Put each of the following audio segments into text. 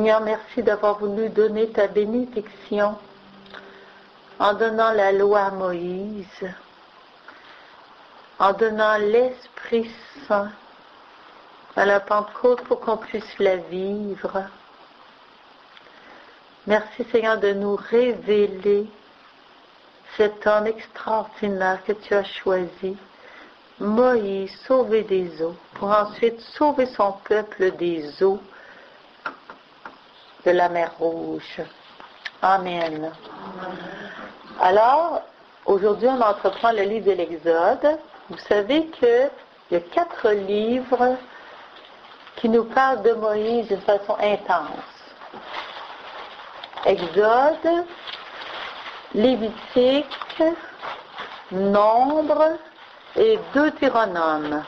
Seigneur, merci d'avoir voulu donner ta bénédiction en donnant la loi à Moïse, en donnant l'Esprit Saint à la Pentecôte pour qu'on puisse la vivre. Merci Seigneur de nous révéler cet homme extraordinaire que tu as choisi, Moïse, sauvé des eaux, pour ensuite sauver son peuple des eaux de la mer Rouge. Amen. Alors, aujourd'hui, on entreprend le livre de l'Exode. Vous savez qu'il y a 4 livres qui nous parlent de Moïse d'une façon intense. Exode, Lévitique, Nombre et Deutéronome.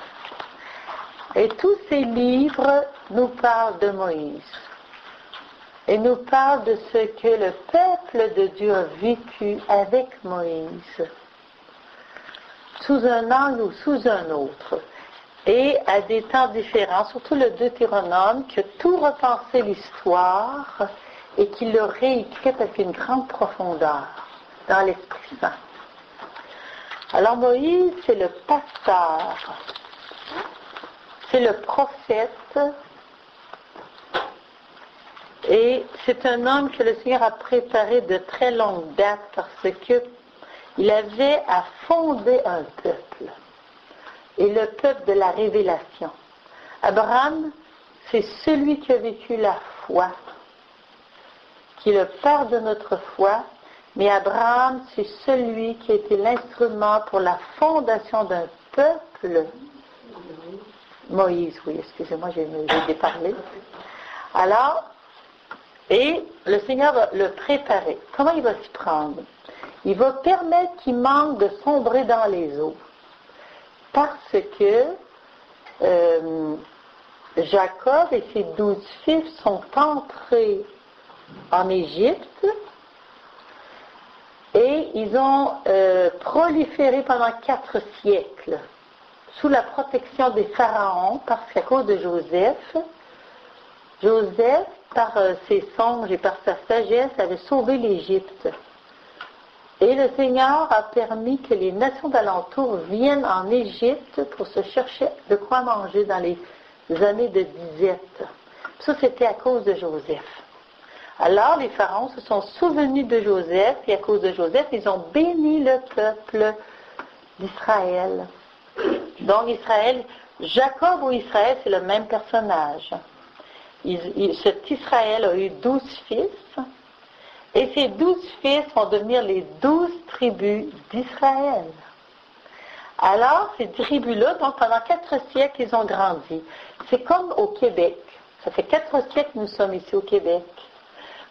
Et tous ces livres nous parlent de Moïse. Et nous parlent de ce que le peuple de Dieu a vécu avec Moïse, sous un angle ou sous un autre, et à des temps différents, surtout le Deutéronome, qui a tout repensé l'histoire et qui l'a réécrite avec une grande profondeur dans l'Esprit Saint. Alors Moïse, c'est le pasteur, c'est le prophète, et c'est un homme que le Seigneur a préparé de très longue date parce qu'il avait à fonder un peuple, et le peuple de la révélation. Abraham, c'est celui qui a vécu la foi, qui est le père de notre foi, mais Abraham, c'est celui qui a été l'instrument pour la fondation d'un peuple. Moïse, oui, excusez-moi, j'ai déparlé. Alors, et le Seigneur va le préparer. Comment il va s'y prendre? Il va permettre qu'il manque de sombrer dans les eaux. Parce que Jacob et ses 12 fils sont entrés en Égypte et ils ont proliféré pendant 4 siècles sous la protection des pharaons parce qu'à cause de Joseph, par ses songes et par sa sagesse, avait sauvé l'Égypte. Et le Seigneur a permis que les nations d'alentour viennent en Égypte pour se chercher de quoi manger dans les années de disette. Ça, c'était à cause de Joseph. Alors, les pharaons se sont souvenus de Joseph, et à cause de Joseph, ils ont béni le peuple d'Israël. Donc, Israël, Jacob ou Israël, c'est le même personnage. Cet Israël a eu 12 fils, et ces 12 fils vont devenir les 12 tribus d'Israël. Alors, ces tribus-là, donc pendant 4 siècles, ils ont grandi. C'est comme au Québec. Ça fait 4 siècles que nous sommes ici au Québec.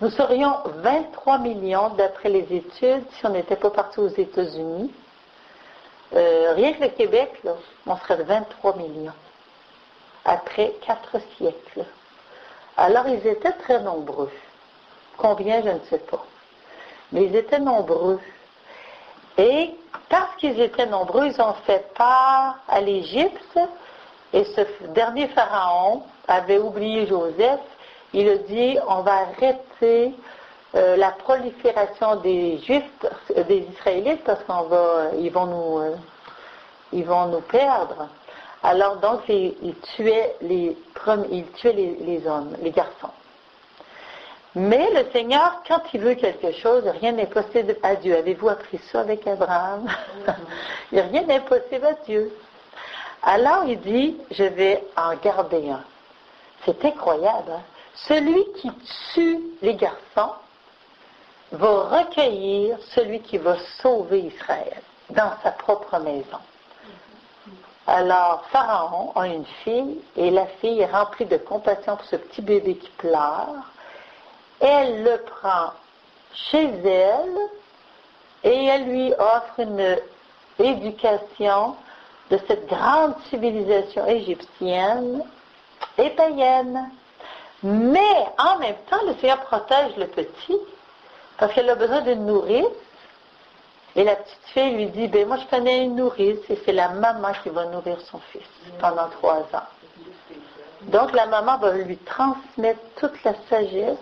Nous serions 23 millions d'après les études si on n'était pas parti aux États-Unis. Rien que le Québec, là, on serait 23 millions après 4 siècles. Alors, ils étaient très nombreux. Combien, je ne sais pas. Mais ils étaient nombreux. Et parce qu'ils étaient nombreux, ils ont fait part à l'Égypte. Et ce dernier pharaon avait oublié Joseph. Il a dit, on va arrêter la prolifération des Juifs, des Israélites, parce qu'ils vont nous perdre. Alors donc, il tuait les hommes, les garçons. Mais le Seigneur, quand il veut quelque chose, rien n'est possible à Dieu. Avez-vous appris ça avec Abraham? Il n'y a rien d'impossible à Dieu. Alors il dit, je vais en garder un. C'est incroyable, hein? Celui qui tue les garçons va recueillir celui qui va sauver Israël dans sa propre maison. Alors, Pharaon a une fille, et la fille est remplie de compassion pour ce petit bébé qui pleure. Elle le prend chez elle, et elle lui offre une éducation de cette grande civilisation égyptienne et païenne. Mais, en même temps, le Seigneur protège le petit, parce qu'elle a besoin d'une nourrice. Et la petite fille lui dit, moi je connais une nourrice, et c'est la maman qui va nourrir son fils pendant 3 ans. Donc la maman va lui transmettre toute la sagesse,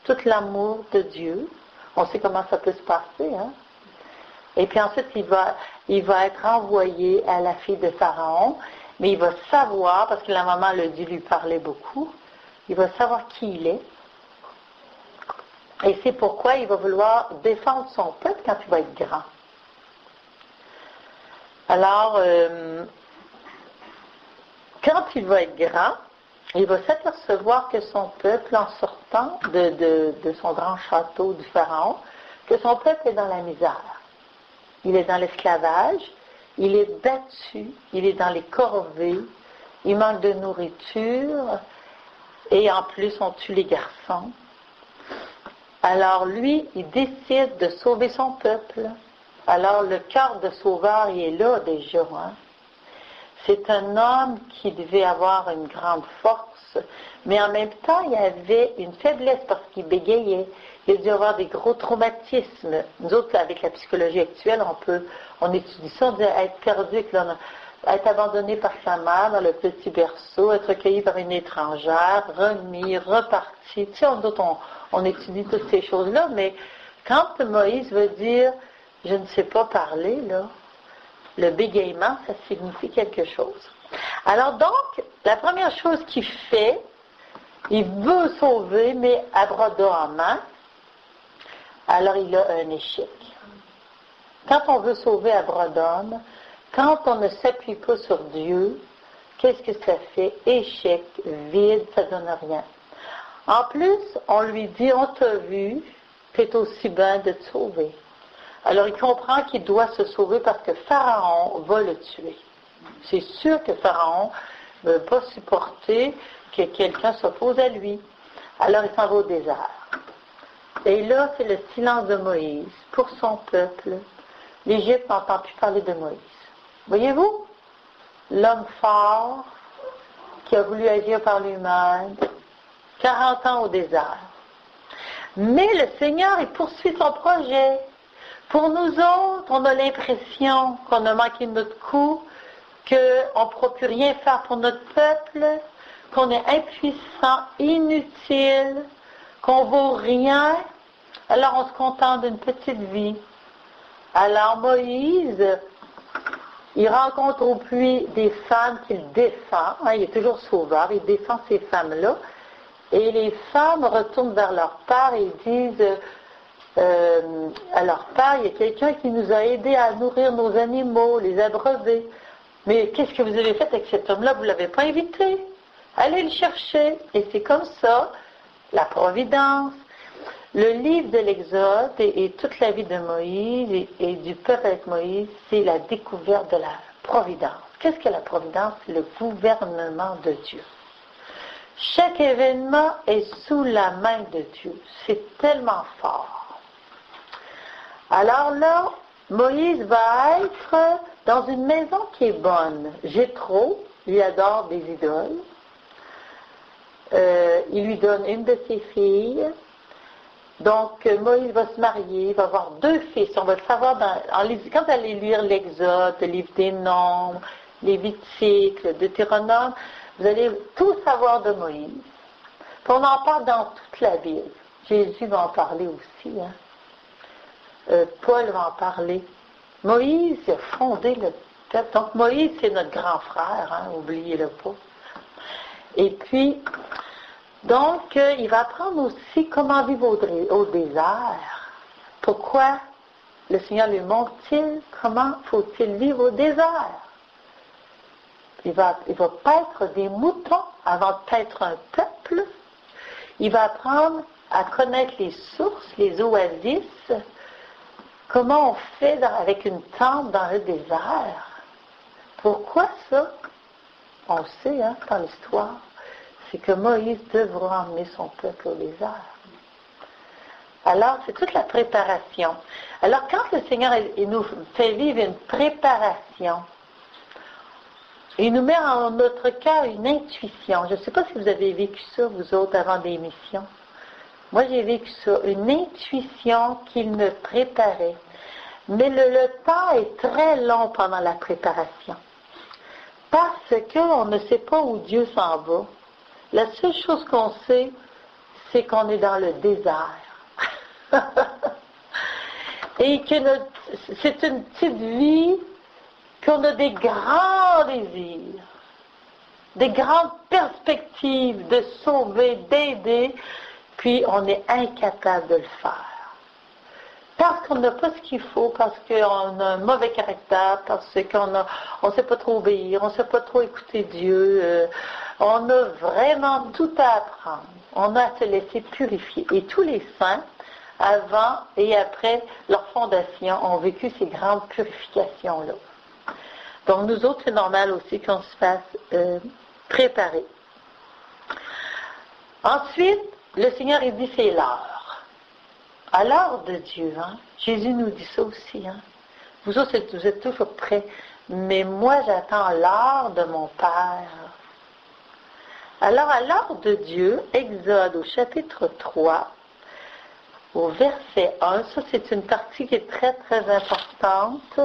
tout l'amour de Dieu. On sait comment ça peut se passer, hein? Et puis ensuite, il va être envoyé à la fille de Pharaon, mais il va savoir, parce que la maman l'a dû lui parler beaucoup, il va savoir qui il est. Et c'est pourquoi il va vouloir défendre son peuple quand il va être grand. Alors, quand il va être grand, il va s'apercevoir que son peuple, en sortant de son grand château du Pharaon, que son peuple est dans la misère. Il est dans l'esclavage, il est battu, il est dans les corvées, il manque de nourriture, et en plus on tue les garçons. Alors lui, il décide de sauver son peuple. Alors le cœur de sauveur, il est là déjà, hein? C'est un homme qui devait avoir une grande force, mais en même temps, il avait une faiblesse parce qu'il bégayait. Il a dû avoir des gros traumatismes. Nous autres, avec la psychologie actuelle, on étudie ça, on dit être perdu, être abandonné par sa mère dans le petit berceau, être recueilli par une étrangère, remis, reparti. Tu sais, on étudie toutes ces choses-là, mais quand Moïse veut dire « je ne sais pas parler », là, le bégaiement, ça signifie quelque chose. Alors donc, la première chose qu'il fait, il veut sauver, mais à bras en main, alors il a un échec. Quand on veut sauver à bras d'homme, quand on ne s'appuie pas sur Dieu, qu'est-ce que ça fait? Échec, vide, ça ne donne rien. En plus, on lui dit, on t'a vu, c'est aussi bien de te sauver. Alors, il comprend qu'il doit se sauver parce que Pharaon va le tuer. C'est sûr que Pharaon ne veut pas supporter que quelqu'un s'oppose à lui. Alors, il s'en va au désert. Et là, c'est le silence de Moïse. Pour son peuple, l'Égypte n'entend plus parler de Moïse. Voyez-vous? L'homme fort qui a voulu agir par lui-même, 40 ans au désert. Mais le Seigneur, il poursuit son projet. Pour nous autres, on a l'impression qu'on a manqué notre coup, qu'on ne pourra plus rien faire pour notre peuple, qu'on est impuissant, inutile, qu'on ne vaut rien. Alors on se contente d'une petite vie. Alors Moïse, il rencontre au puits des femmes qu'il défend. Hein, il est toujours sauveur, il défend ces femmes-là. Et les femmes retournent vers leur père et disent... à leur père, il y a quelqu'un qui nous a aidés à nourrir nos animaux, les abreuver. Mais qu'est-ce que vous avez fait avec cet homme-là? Vous ne l'avez pas invité. Allez le chercher. Et c'est comme ça, la providence. Le livre de l'Exode et toute la vie de Moïse et du peuple avec Moïse, c'est la découverte de la providence. Qu'est-ce que la providence? C'est le gouvernement de Dieu. Chaque événement est sous la main de Dieu. C'est tellement fort. Alors là, Moïse va être dans une maison qui est bonne. Jéthro, lui adore des idoles. Il lui donne une de ses filles. Donc, Moïse va se marier, il va avoir 2 fils. On va le savoir quand vous allez lire l'Exode, le livre des Nombres, Lévitique, le Deutéronome, vous allez tout savoir de Moïse. Puis on en parle dans toute la Bible. Jésus va en parler aussi, hein. Paul va en parler. Moïse a fondé le peuple. Donc Moïse, c'est notre grand frère, hein, oubliez-le pas. Et puis, donc, il va apprendre aussi comment vivre au désert. Pourquoi le Seigneur lui montre-t-il comment faut-il vivre au désert? Il va paître des moutons avant de paître un peuple. Il va apprendre à connaître les sources, les oasis. Comment on fait avec une tente dans le désert? Pourquoi ça? On le sait, hein, dans l'histoire. C'est que Moïse devra emmener son peuple au désert. Alors, c'est toute la préparation. Alors, quand le Seigneur il nous fait vivre une préparation, il nous met en notre cœur une intuition. Je ne sais pas si vous avez vécu ça, vous autres, avant des missions. Moi, j'ai vécu ça, une intuition qu'il me préparait. Mais le temps est très long pendant la préparation. Parce qu'on ne sait pas où Dieu s'en va. La seule chose qu'on sait, c'est qu'on est dans le désert. Et que c'est une petite vie, qu'on a des grands désirs, des grandes perspectives de sauver, d'aider, puis on est incapable de le faire. Parce qu'on n'a pas ce qu'il faut, parce qu'on a un mauvais caractère, parce qu'on ne sait pas trop obéir, on ne sait pas trop écouter Dieu. On a vraiment tout à apprendre. On a à se laisser purifier. Et tous les saints, avant et après leur fondation, ont vécu ces grandes purifications-là. Donc nous autres, c'est normal aussi qu'on se fasse préparer. Ensuite, le Seigneur, il dit, c'est l'heure. À l'heure de Dieu, hein? Jésus nous dit ça aussi. Hein? Vous autres, vous êtes toujours prêts. Mais moi, j'attends l'heure de mon Père. Alors, à l'heure de Dieu, Exode au chapitre 3, au verset 1, ça c'est une partie qui est très, très importante.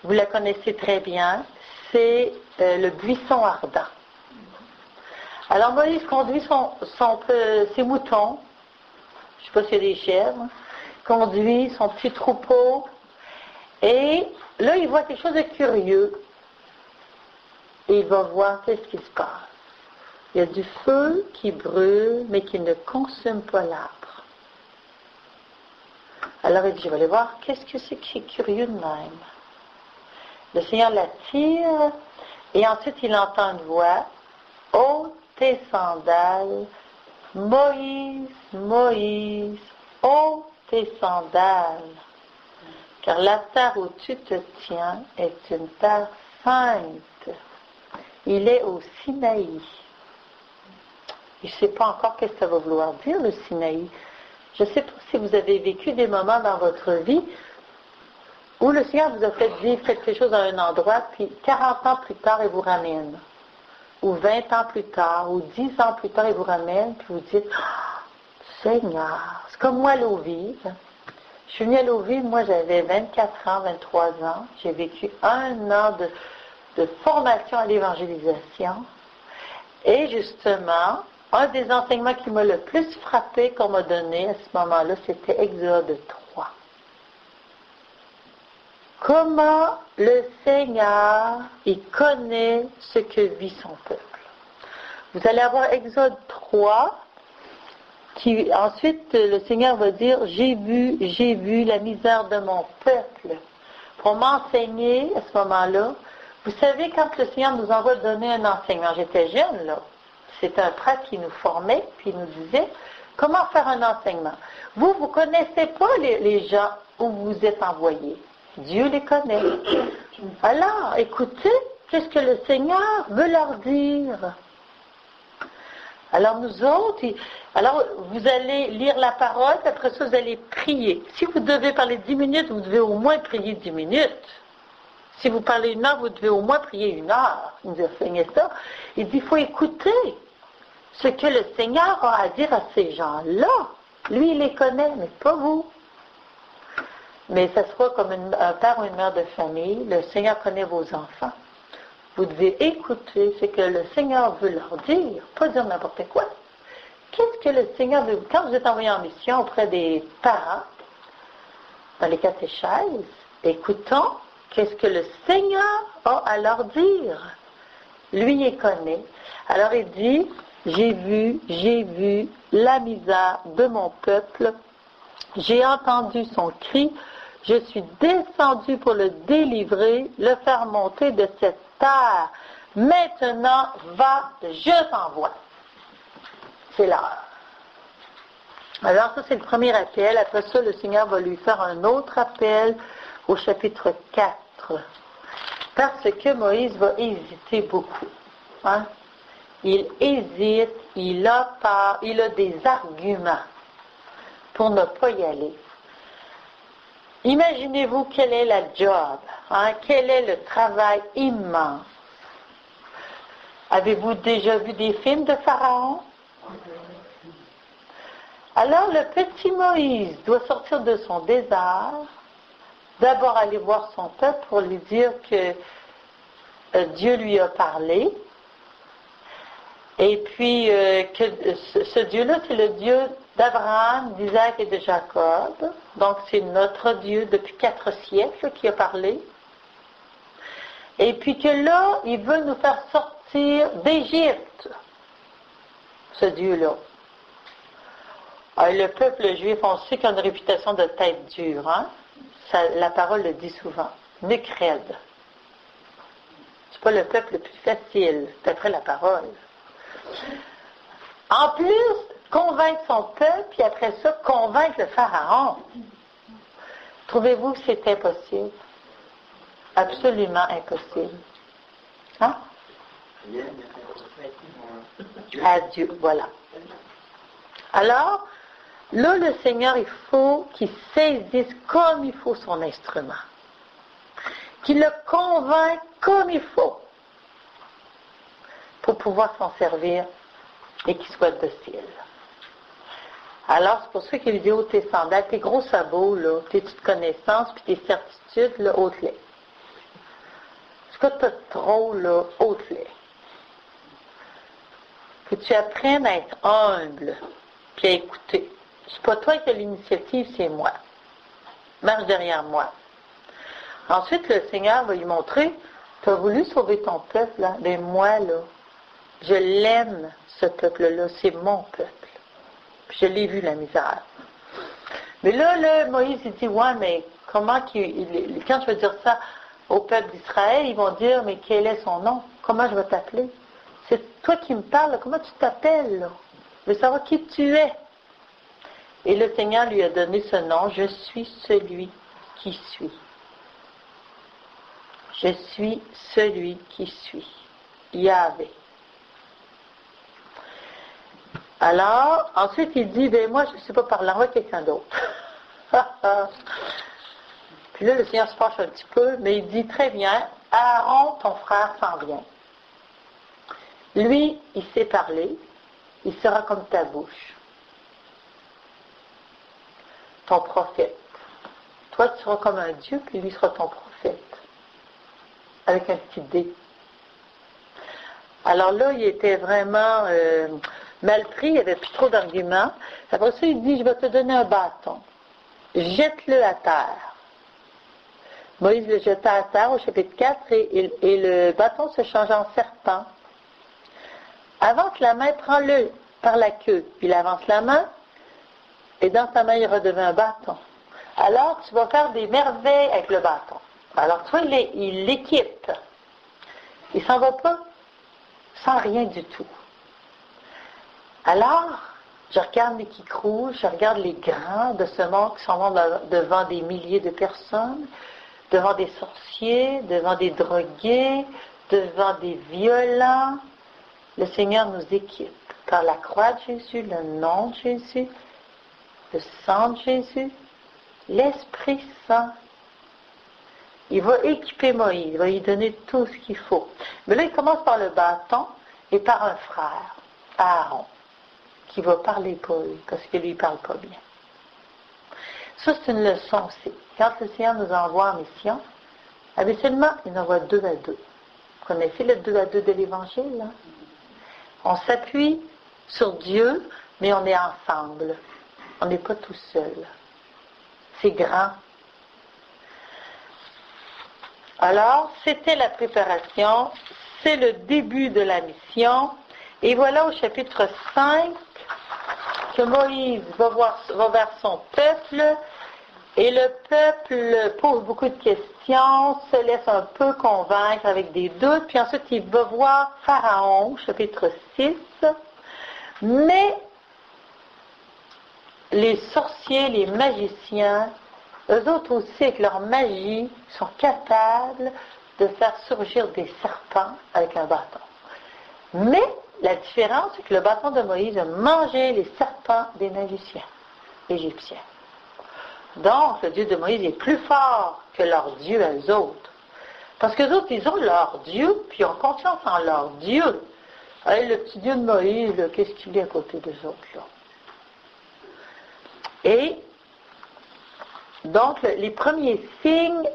Vous la connaissez très bien. C'est le buisson ardent. Alors, Moïse conduit ses moutons. Je ne sais pas s'il y a des chèvres, conduit son petit troupeau, et là, il voit quelque chose de curieux, et il va voir qu'est-ce qui se passe. Il y a du feu qui brûle, mais qui ne consomme pas l'arbre. Alors il dit, je vais aller voir, qu'est-ce que c'est qui est curieux de même? Le Seigneur l'attire, et ensuite il entend une voix, ôte tes sandales, Moïse, Moïse, ôte tes sandales, car la terre où tu te tiens est une terre sainte. Il est au Sinaï. Il ne sait pas encore qu'est-ce que ça va vouloir dire, le Sinaï. Je ne sais pas si vous avez vécu des moments dans votre vie où le Seigneur vous a fait vivre quelque chose à un endroit, puis 40 ans plus tard, il vous ramène. Ou 20 ans plus tard, ou 10 ans plus tard, il vous ramène, puis vous dites, oh, Seigneur, c'est comme moi à l'eau vive. Je suis venue à l'eau vive, moi j'avais 24 ans, 23 ans. J'ai vécu 1 an de formation à l'évangélisation. Et justement, un des enseignements qui m'a le plus frappé qu'on m'a donné à ce moment-là, c'était Exode 3. Comment le Seigneur, il connaît ce que vit son peuple. Vous allez avoir Exode 3, qui ensuite le Seigneur va dire, j'ai vu la misère de mon peuple. Pour m'enseigner à ce moment-là, vous savez, quand le Seigneur nous envoie donner un enseignement, j'étais jeune là, c'était un prêtre qui nous formait, puis il nous disait, comment faire un enseignement. Vous ne connaissez pas les gens où vous êtes envoyés. Dieu les connaît. Alors, écoutez, qu'est-ce que le Seigneur veut leur dire? Alors nous autres, alors vous allez lire la parole, puis après ça vous allez prier. Si vous devez parler 10 minutes, vous devez au moins prier 10 minutes. Si vous parlez 1 heure, vous devez au moins prier 1 heure. Il nous a enseigné ça. Il dit, il faut écouter ce que le Seigneur a à dire à ces gens-là. Lui, il les connaît, mais pas vous. Mais ça sera comme un père ou une mère de famille. Le Seigneur connaît vos enfants. Vous devez écouter ce que le Seigneur veut leur dire, pas dire n'importe quoi. Qu'est-ce que le Seigneur veut? Quand vous êtes envoyé en mission auprès des parents, dans les catéchèses, écoutons qu'est-ce que le Seigneur a à leur dire. Lui, il connaît. Alors il dit, j'ai vu la misère de mon peuple, j'ai entendu son cri, je suis descendu pour le délivrer, le faire monter de cette terre. Maintenant, va, je t'envoie. C'est l'heure. Alors ça, c'est le premier appel. Après ça, le Seigneur va lui faire un autre appel au chapitre 4. Parce que Moïse va hésiter beaucoup. Hein? Il hésite, il a peur, il a des arguments pour ne pas y aller. Imaginez-vous quelle est la job, hein? Quel est le travail immense. Avez-vous déjà vu des films de Pharaon? Alors le petit Moïse doit sortir de son désert, d'abord aller voir son peuple pour lui dire que Dieu lui a parlé. Et puis, ce Dieu-là, c'est le Dieu d'Abraham, d'Isaac et de Jacob. Donc, c'est notre Dieu depuis 4 siècles qui a parlé. Et puis que là, il veut nous faire sortir d'Égypte, ce Dieu-là. Le peuple juif, on sait qu'il a une réputation de tête dure. Hein? La parole le dit souvent. Nuque raide. C'est pas le peuple le plus facile, c'est après la parole. En plus, convaincre son peuple, puis après ça, convaincre le pharaon. Trouvez-vous que c'est impossible? Absolument impossible. Hein? À Dieu, voilà. Alors, là, le Seigneur, il faut qu'il saisisse comme il faut son instrument. Qu'il le convainque comme il faut pour pouvoir s'en servir et qu'il soit docile. Alors, c'est pour ça qu'il lui dit, ôte tes sandales, tes gros sabots, là, tes petites connaissances, puis tes certitudes, là, ôte-les. Ce que tu as trop, là, ôte-les. Que tu apprennes à être humble, puis à écouter. C'est pas toi qui as l'initiative, c'est moi. Marche derrière moi. Ensuite, le Seigneur va lui montrer, tu as voulu sauver ton peuple, là, mais moi, là, je l'aime, ce peuple-là, c'est mon peuple. Puis je l'ai vu, la misère. Mais là, Moïse, il dit, ouais, mais comment quand je vais dire ça au peuple d'Israël, ils vont dire, mais quel est son nom? Comment je vais t'appeler? C'est toi qui me parles, comment tu t'appelles, là? Je veux savoir qui tu es. Et le Seigneur lui a donné ce nom, je suis celui qui suis. Je suis celui qui suis. Yahvé. Alors, ensuite, il dit, ben moi, je ne sais pas parler, envoie quelqu'un d'autre. Puis là, le Seigneur se penche un petit peu, mais il dit, très bien, Aaron, ton frère, s'en vient. Lui, il sait parler, il sera comme ta bouche. Ton prophète. Toi, tu seras comme un Dieu, puis lui sera ton prophète. Avec un petit dé. Alors là, il était vraiment mal pris, il n'y avait plus trop d'arguments. Après ça, il dit, je vais te donner un bâton. Jette-le à terre. Moïse le jeta à terre au chapitre 4 et le bâton se changea en serpent. Avance la main, prends-le par la queue. Il avance la main et dans sa main, il redevient un bâton. Alors, tu vas faire des merveilles avec le bâton. Alors, tu vois, il l'équipe. Il s'en va pas sans rien du tout. Alors, je regarde les Kikrous, je regarde les grands de ce monde qui s'en vont devant des milliers de personnes, devant des sorciers, devant des drogués, devant des violents. Le Seigneur nous équipe par la croix de Jésus, le nom de Jésus, le sang de Jésus, l'Esprit Saint. Il va équiper Moïse, il va lui donner tout ce qu'il faut. Mais là, il commence par le bâton et par un frère, Aaron, qui va parler pour lui, parce que lui, il ne parle pas bien. Ça, c'est une leçon aussi. Quand le Seigneur nous envoie en mission, habituellement, il nous envoie 2 à 2. Vous connaissez le 2 à 2 de l'Évangile, là? On s'appuie sur Dieu, mais on est ensemble. On n'est pas tout seul. C'est grand. Alors, c'était la préparation, c'est le début de la mission. Et voilà au chapitre 5 que Moïse va vers son peuple. Et le peuple pose beaucoup de questions, se laisse un peu convaincre avec des doutes. Puis ensuite, il va voir Pharaon, chapitre 6. Mais les sorciers, les magiciens, eux autres aussi, avec leur magie, sont capables de faire surgir des serpents avec un bâton. Mais la différence, c'est que le bâton de Moïse a mangé les serpents des magiciens égyptiens. Donc, le Dieu de Moïse est plus fort que leur Dieu à eux autres. Parce qu'eux autres, ils ont leur Dieu, puis ils ont confiance en leur Dieu. Hey, le petit Dieu de Moïse, là, qu'est-ce qu'il est à côté d'eux autres, là? Et donc, les premiers signes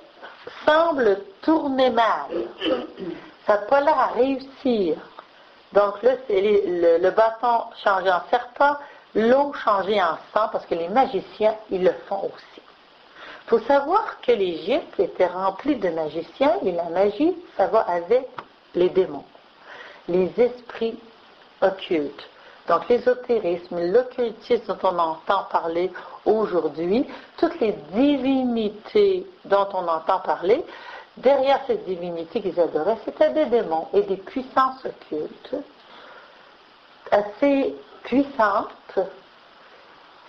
semblent tourner mal. Ça n'a pas l'air à réussir. Donc là, c'est le bâton changé en serpent, l'eau changée en sang, parce que les magiciens, ils le font aussi. Il faut savoir que l'Égypte était remplie de magiciens, et la magie, ça va avec les démons, les esprits occultes. Donc l'ésotérisme, l'occultisme dont on entend parler aujourd'hui, toutes les divinités dont on entend parler, derrière ces divinités qu'ils adoraient, c'était des démons et des puissances occultes assez puissantes.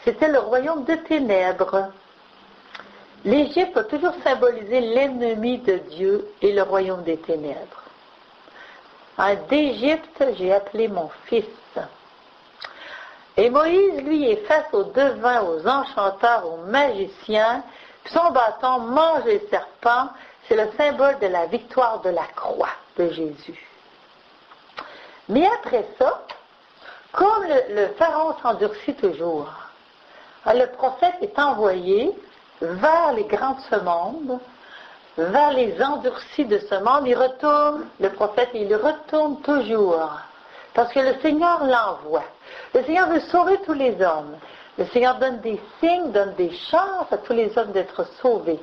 C'était le royaume de ténèbres. L'Égypte a toujours symbolisé l'ennemi de Dieu et le royaume des ténèbres. D'Égypte, j'ai appelé mon fils. Et Moïse, lui, est face aux devins, aux enchanteurs, aux magiciens. Puis son bâton mange les serpents. C'est le symbole de la victoire de la croix de Jésus. Mais après ça, comme le pharaon s'endurcit toujours, le prophète est envoyé vers les grands de ce monde, vers les endurcis de ce monde. Il retourne, le prophète, il retourne toujours. Parce que le Seigneur l'envoie. Le Seigneur veut sauver tous les hommes. Le Seigneur donne des signes, donne des chances à tous les hommes d'être sauvés.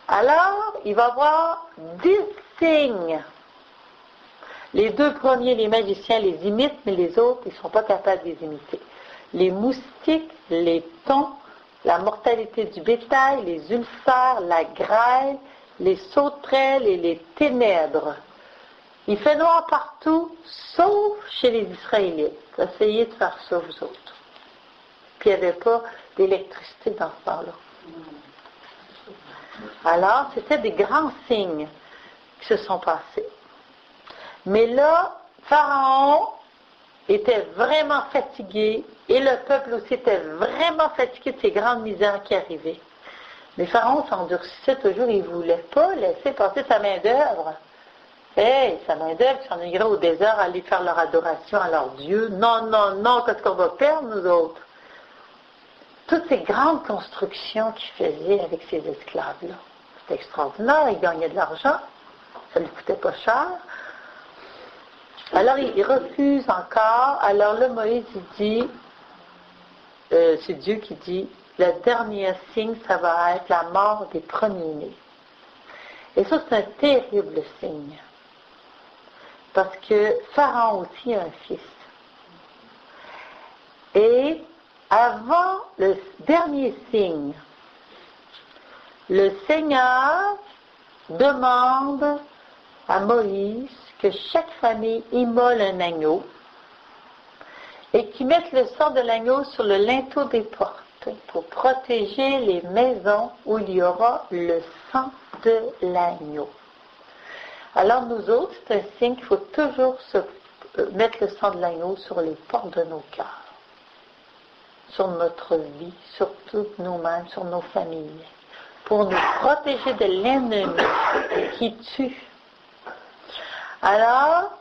Alors, il va y avoir 10 signes. Les 2 premiers, les magiciens les imitent, mais les autres, ils ne sont pas capables de les imiter. Les moustiques, les thons, la mortalité du bétail, les ulcères, la grêle, les sauterelles et les ténèbres. Il fait noir partout, sauf chez les Israélites. Essayez de faire ça, vous autres. Puis il n'y avait pas d'électricité dans ce temps-là. Alors, c'était des grands signes qui se sont passés. Mais là, Pharaon était vraiment fatigué et le peuple aussi était vraiment fatigué de ces grandes misères qui arrivaient. Mais Pharaon s'endurcissait toujours, il ne voulait pas laisser passer sa main-d'œuvre. Sa main-d'œuvre s'en irait au désert aller faire leur adoration à leur Dieu. Non, non, non, qu'est-ce qu'on va perdre, nous autres? Toutes ces grandes constructions qu'il faisait avec ces esclaves-là, c'était extraordinaire, il gagnait de l'argent, ça ne lui coûtait pas cher. Alors, il refuse encore. Alors là, Moïse, il dit, c'est Dieu qui dit, le dernier signe, ça va être la mort des premiers-nés. Et ça, c'est un terrible signe. Parce que Pharaon aussi a un fils. Et avant le dernier signe, le Seigneur demande à Moïse que chaque famille immole un agneau et qu'ils mettent le sang de l'agneau sur le linteau des portes pour protéger les maisons où il y aura le sang de l'agneau. Alors nous autres, c'est un signe qu'il faut toujours mettre le sang de l'agneau sur les portes de nos cœurs, sur notre vie, sur toutes nous-mêmes, sur nos familles, pour nous protéger de l'ennemi qui tue. Alors,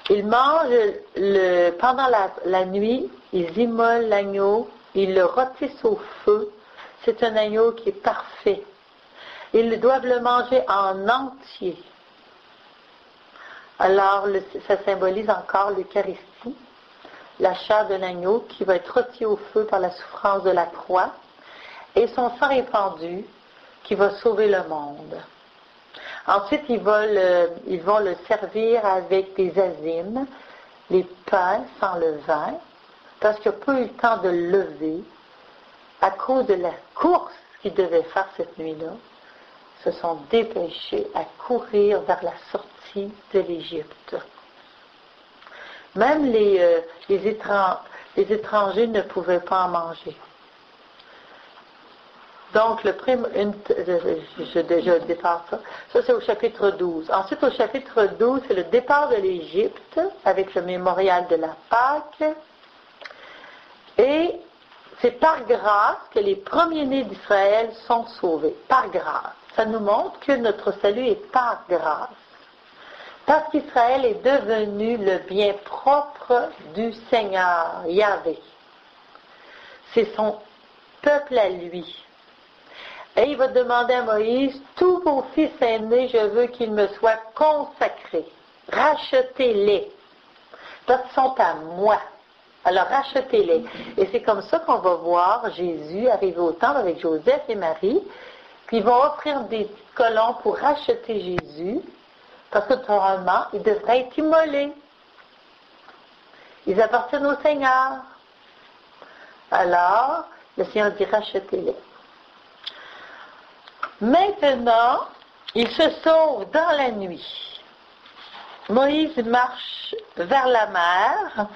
ils mangent, pendant la nuit, ils immolent l'agneau, ils le rôtissent au feu. C'est un agneau qui est parfait. Ils doivent le manger en entier. Alors, ça symbolise encore l'Eucharistie, la chair de l'agneau qui va être rôtie au feu par la souffrance de la croix, et son sang répandu qui va sauver le monde. Ensuite, ils vont le servir avec des azimes, les pains sans levain, parce qu'il n'a pas eu le temps de le lever à cause de la course qu'ils devaient faire cette nuit-là. Se sont dépêchés à courir vers la sortie de l'Égypte. Même les étrangers ne pouvaient pas en manger. Donc, je dépasse ça. Ça, c'est au chapitre 12. Ensuite, au chapitre 12, c'est le départ de l'Égypte avec le mémorial de la Pâque. Et c'est par grâce que les premiers-nés d'Israël sont sauvés. Par grâce. Ça nous montre que notre salut est par grâce. Parce qu'Israël est devenu le bien propre du Seigneur, Yahvé. C'est son peuple à lui. Et il va demander à Moïse, tous vos fils aînés, je veux qu'ils me soient consacrés. rachetez-les, parce qu'ils sont à moi. Alors rachetez-les. Et c'est comme ça qu'on va voir Jésus arriver au temple avec Joseph et Marie, puis ils vont offrir des colons pour racheter Jésus, parce que normalement, il devrait être immolé. Ils appartiennent au Seigneur. Alors, le Seigneur dit rachetez-les. Maintenant, il se sauve dans la nuit. Moïse marche vers la mer.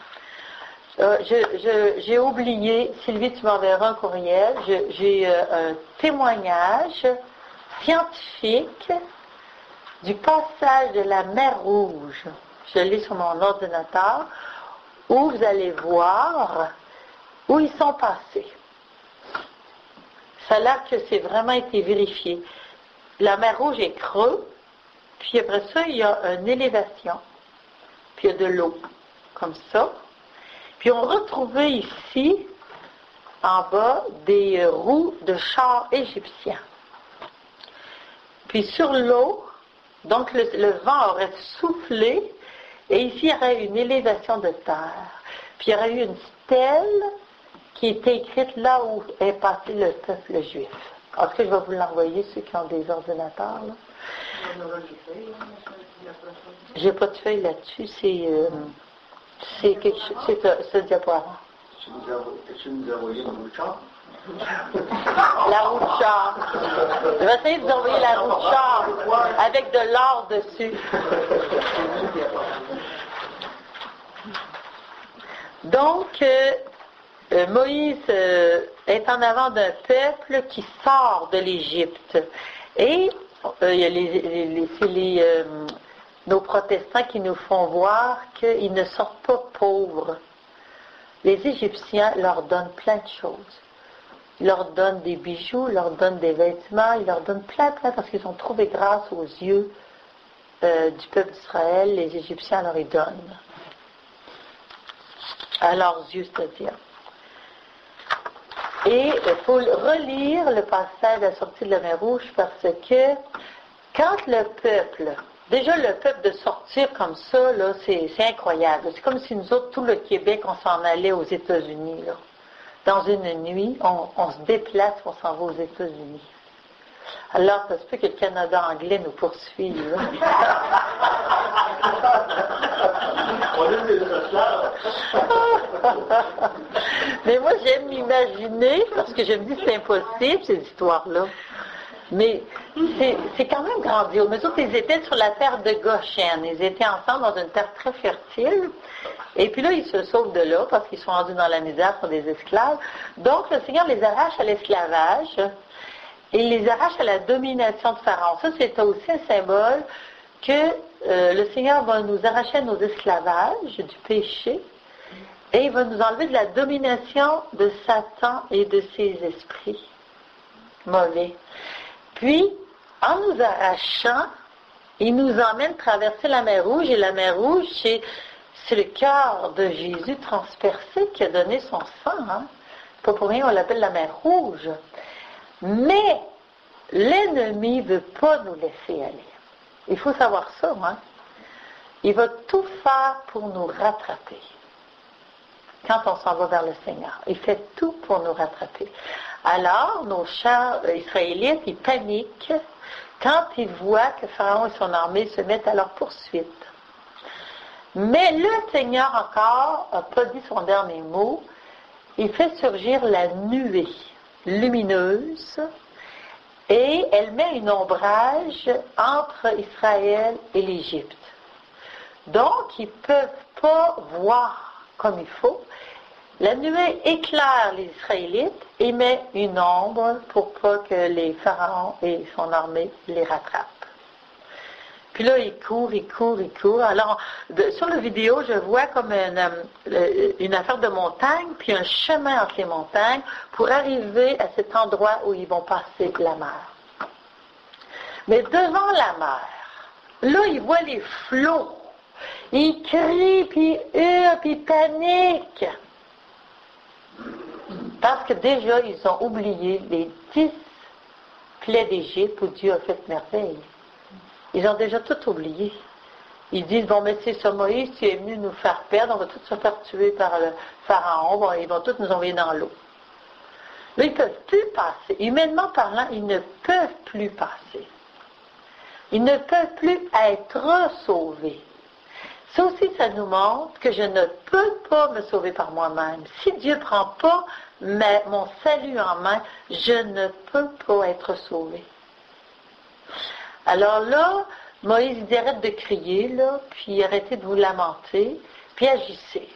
J'ai oublié, Sylvie, tu m'enverras un courriel. J'ai un témoignage scientifique du passage de la mer Rouge. Je l'ai sur mon ordinateur, où vous allez voir où ils sont passés. Ça a l'air que c'est vraiment été vérifié. La mer Rouge est creuse, puis après ça, il y a une élévation, puis il y a de l'eau, comme ça. Puis on retrouvait ici, en bas, des roues de chars égyptiens. Puis sur l'eau, donc le vent aurait soufflé, et ici, il y aurait une élévation de terre. Puis il y aurait eu une stèle qui était écrite là où est passé le peuple juif. Est-ce que je vais vous l'envoyer, ceux qui ont des ordinateurs, là? J'ai pas de feuille là-dessus, c'est quelque chose, c'est ce diaporama. Tu nous as envoyé dans le char? La roue de char. Je vais essayer de vous envoyer la roue de char avec de l'or dessus. Donc, Moïse est en avant d'un peuple qui sort de l'Égypte. Et il y a nos protestants qui nous font voir qu'ils ne sortent pas pauvres. Les Égyptiens leur donnent plein de choses. Ils leur donnent des bijoux, ils leur donnent des vêtements, ils leur donnent plein, parce qu'ils ont trouvé grâce aux yeux du peuple d'Israël. Les Égyptiens leur y donnent. À leurs yeux, c'est-à-dire. Et il faut relire le passage de la sortie de la mer Rouge, parce que quand le peuple, déjà le peuple de sortir comme ça, là, c'est incroyable. C'est comme si nous autres, tout le Québec, on s'en allait aux États-Unis, là. Dans une nuit, on se déplace, on s'en va aux États-Unis. Alors, ça se peut que le Canada anglais nous poursuive. Mais moi, j'aime m'imaginer, parce que je me dis que c'est impossible, ces histoires-là. Mais c'est quand même grandiose. Mais autres, ils étaient sur la terre de Goshen. Ils étaient ensemble dans une terre très fertile. Et puis là, ils se sauvent de là, parce qu'ils sont rendus dans la misère, sont des esclaves. Donc, le Seigneur les arrache à l'esclavage. Et il les arrache à la domination de Pharaon. Ça, c'est aussi un symbole que le Seigneur va nous arracher à nos esclavages du péché, et il va nous enlever de la domination de Satan et de ses esprits mauvais. Puis, en nous arrachant, il nous emmène traverser la mer Rouge, et la mer Rouge, c'est le cœur de Jésus transpercé qui a donné son sang. Hein? Pas pour rien, on l'appelle la mer Rouge. Mais l'ennemi ne veut pas nous laisser aller. Il faut savoir ça, hein? Il va tout faire pour nous rattraper. Quand on s'en va vers le Seigneur, il fait tout pour nous rattraper. Alors, nos chers Israélites, ils paniquent quand ils voient que Pharaon et son armée se mettent à leur poursuite. Mais le Seigneur encore n'a pas dit son dernier mot. Il fait surgir la nuée lumineuse, et elle met un ombrage entre Israël et l'Égypte. Donc, ils ne peuvent pas voir comme il faut. La nuée éclaire les Israélites et met une ombre pour pas que les pharaons et son armée les rattrapent. Puis là, il court. Alors, sur la vidéo, je vois comme une affaire de montagne, puis un chemin entre les montagnes pour arriver à cet endroit où ils vont passer la mer. Mais devant la mer, là, ils voient les flots. Ils crient, puis ils hurlent, puis ils paniquent. Parce que déjà, ils ont oublié les 10 plaies d'Égypte où Dieu a fait merveille. Ils ont déjà tout oublié. Ils disent, bon, mais c'est ça, Moïse, tu es venu nous faire perdre, on va tous se faire tuer par le Pharaon, bon, ils vont tous nous envoyer dans l'eau. Là, ils ne peuvent plus passer. Humainement parlant, ils ne peuvent plus passer. Ils ne peuvent plus être sauvés. Ça aussi, ça nous montre que je ne peux pas me sauver par moi-même. Si Dieu ne prend pas mon salut en main, je ne peux pas être sauvé. Alors là, Moïse dit, arrête de crier, là, puis arrêtez de vous lamenter, puis agissez.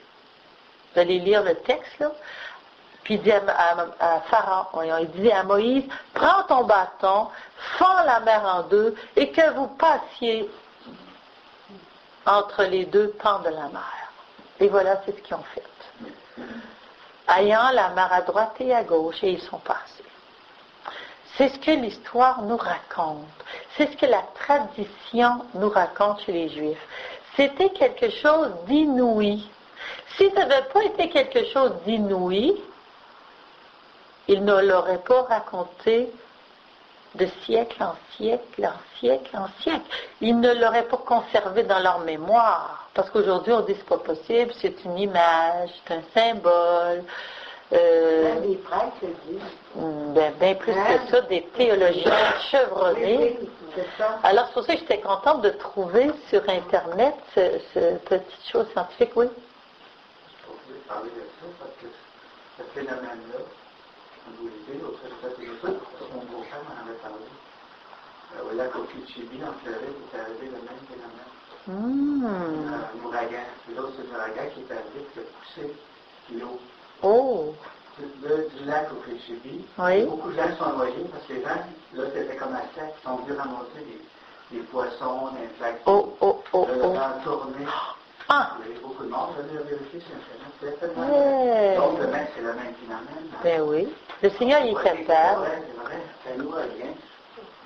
Vous allez lire le texte, là. Puis il dit à Pharaon, il dit à Moïse, prends ton bâton, fends la mer en deux, et que vous passiez entre les deux pans de la mer. Et voilà, c'est ce qu'ils ont fait. Ayant la mer à droite et à gauche, et ils sont passés. C'est ce que l'histoire nous raconte. C'est ce que la tradition nous raconte chez les Juifs. C'était quelque chose d'inouï. Si ça n'avait pas été quelque chose d'inouï, ils ne l'auraient pas raconté de siècle en siècle, en siècle, en siècle. Ils ne l'auraient pas conservé dans leur mémoire. Parce qu'aujourd'hui, on dit que ce n'est pas possible, c'est une image, c'est un symbole. Les prêtres le disent. Bien plus que ça, des théologiens chevronnés. Alors, c'est pour ça que j'étais contente de trouver sur Internet ce petite chose scientifique, oui. Je voulais parler de ça parce que ce phénomène-là, vous l'idée, l'autre fois, j'ai fait des trucs, mon beau-frère m'en avait parlé. Au lac Okeechobee, en Floride, il est arrivé le même phénomène. Un ouragan. Puis là, c'est un ouragan qui est arrivé, qui a poussé l'eau. Oh! Du lac Okeechobee. Oui. Beaucoup de gens sont noyés parce que les gens, là, c'était comme un sac, ils sont venus ramasser des poissons, des flaques. Le vent tourné. Ah! Il y avait beaucoup de monde, venir vérifier sur Internet. C'est tellement. Ouais. Donc, c'est le même phénomène. Ben oui. Le Seigneur, il est capable. Ouais, c'est vrai. C'est un ouragan.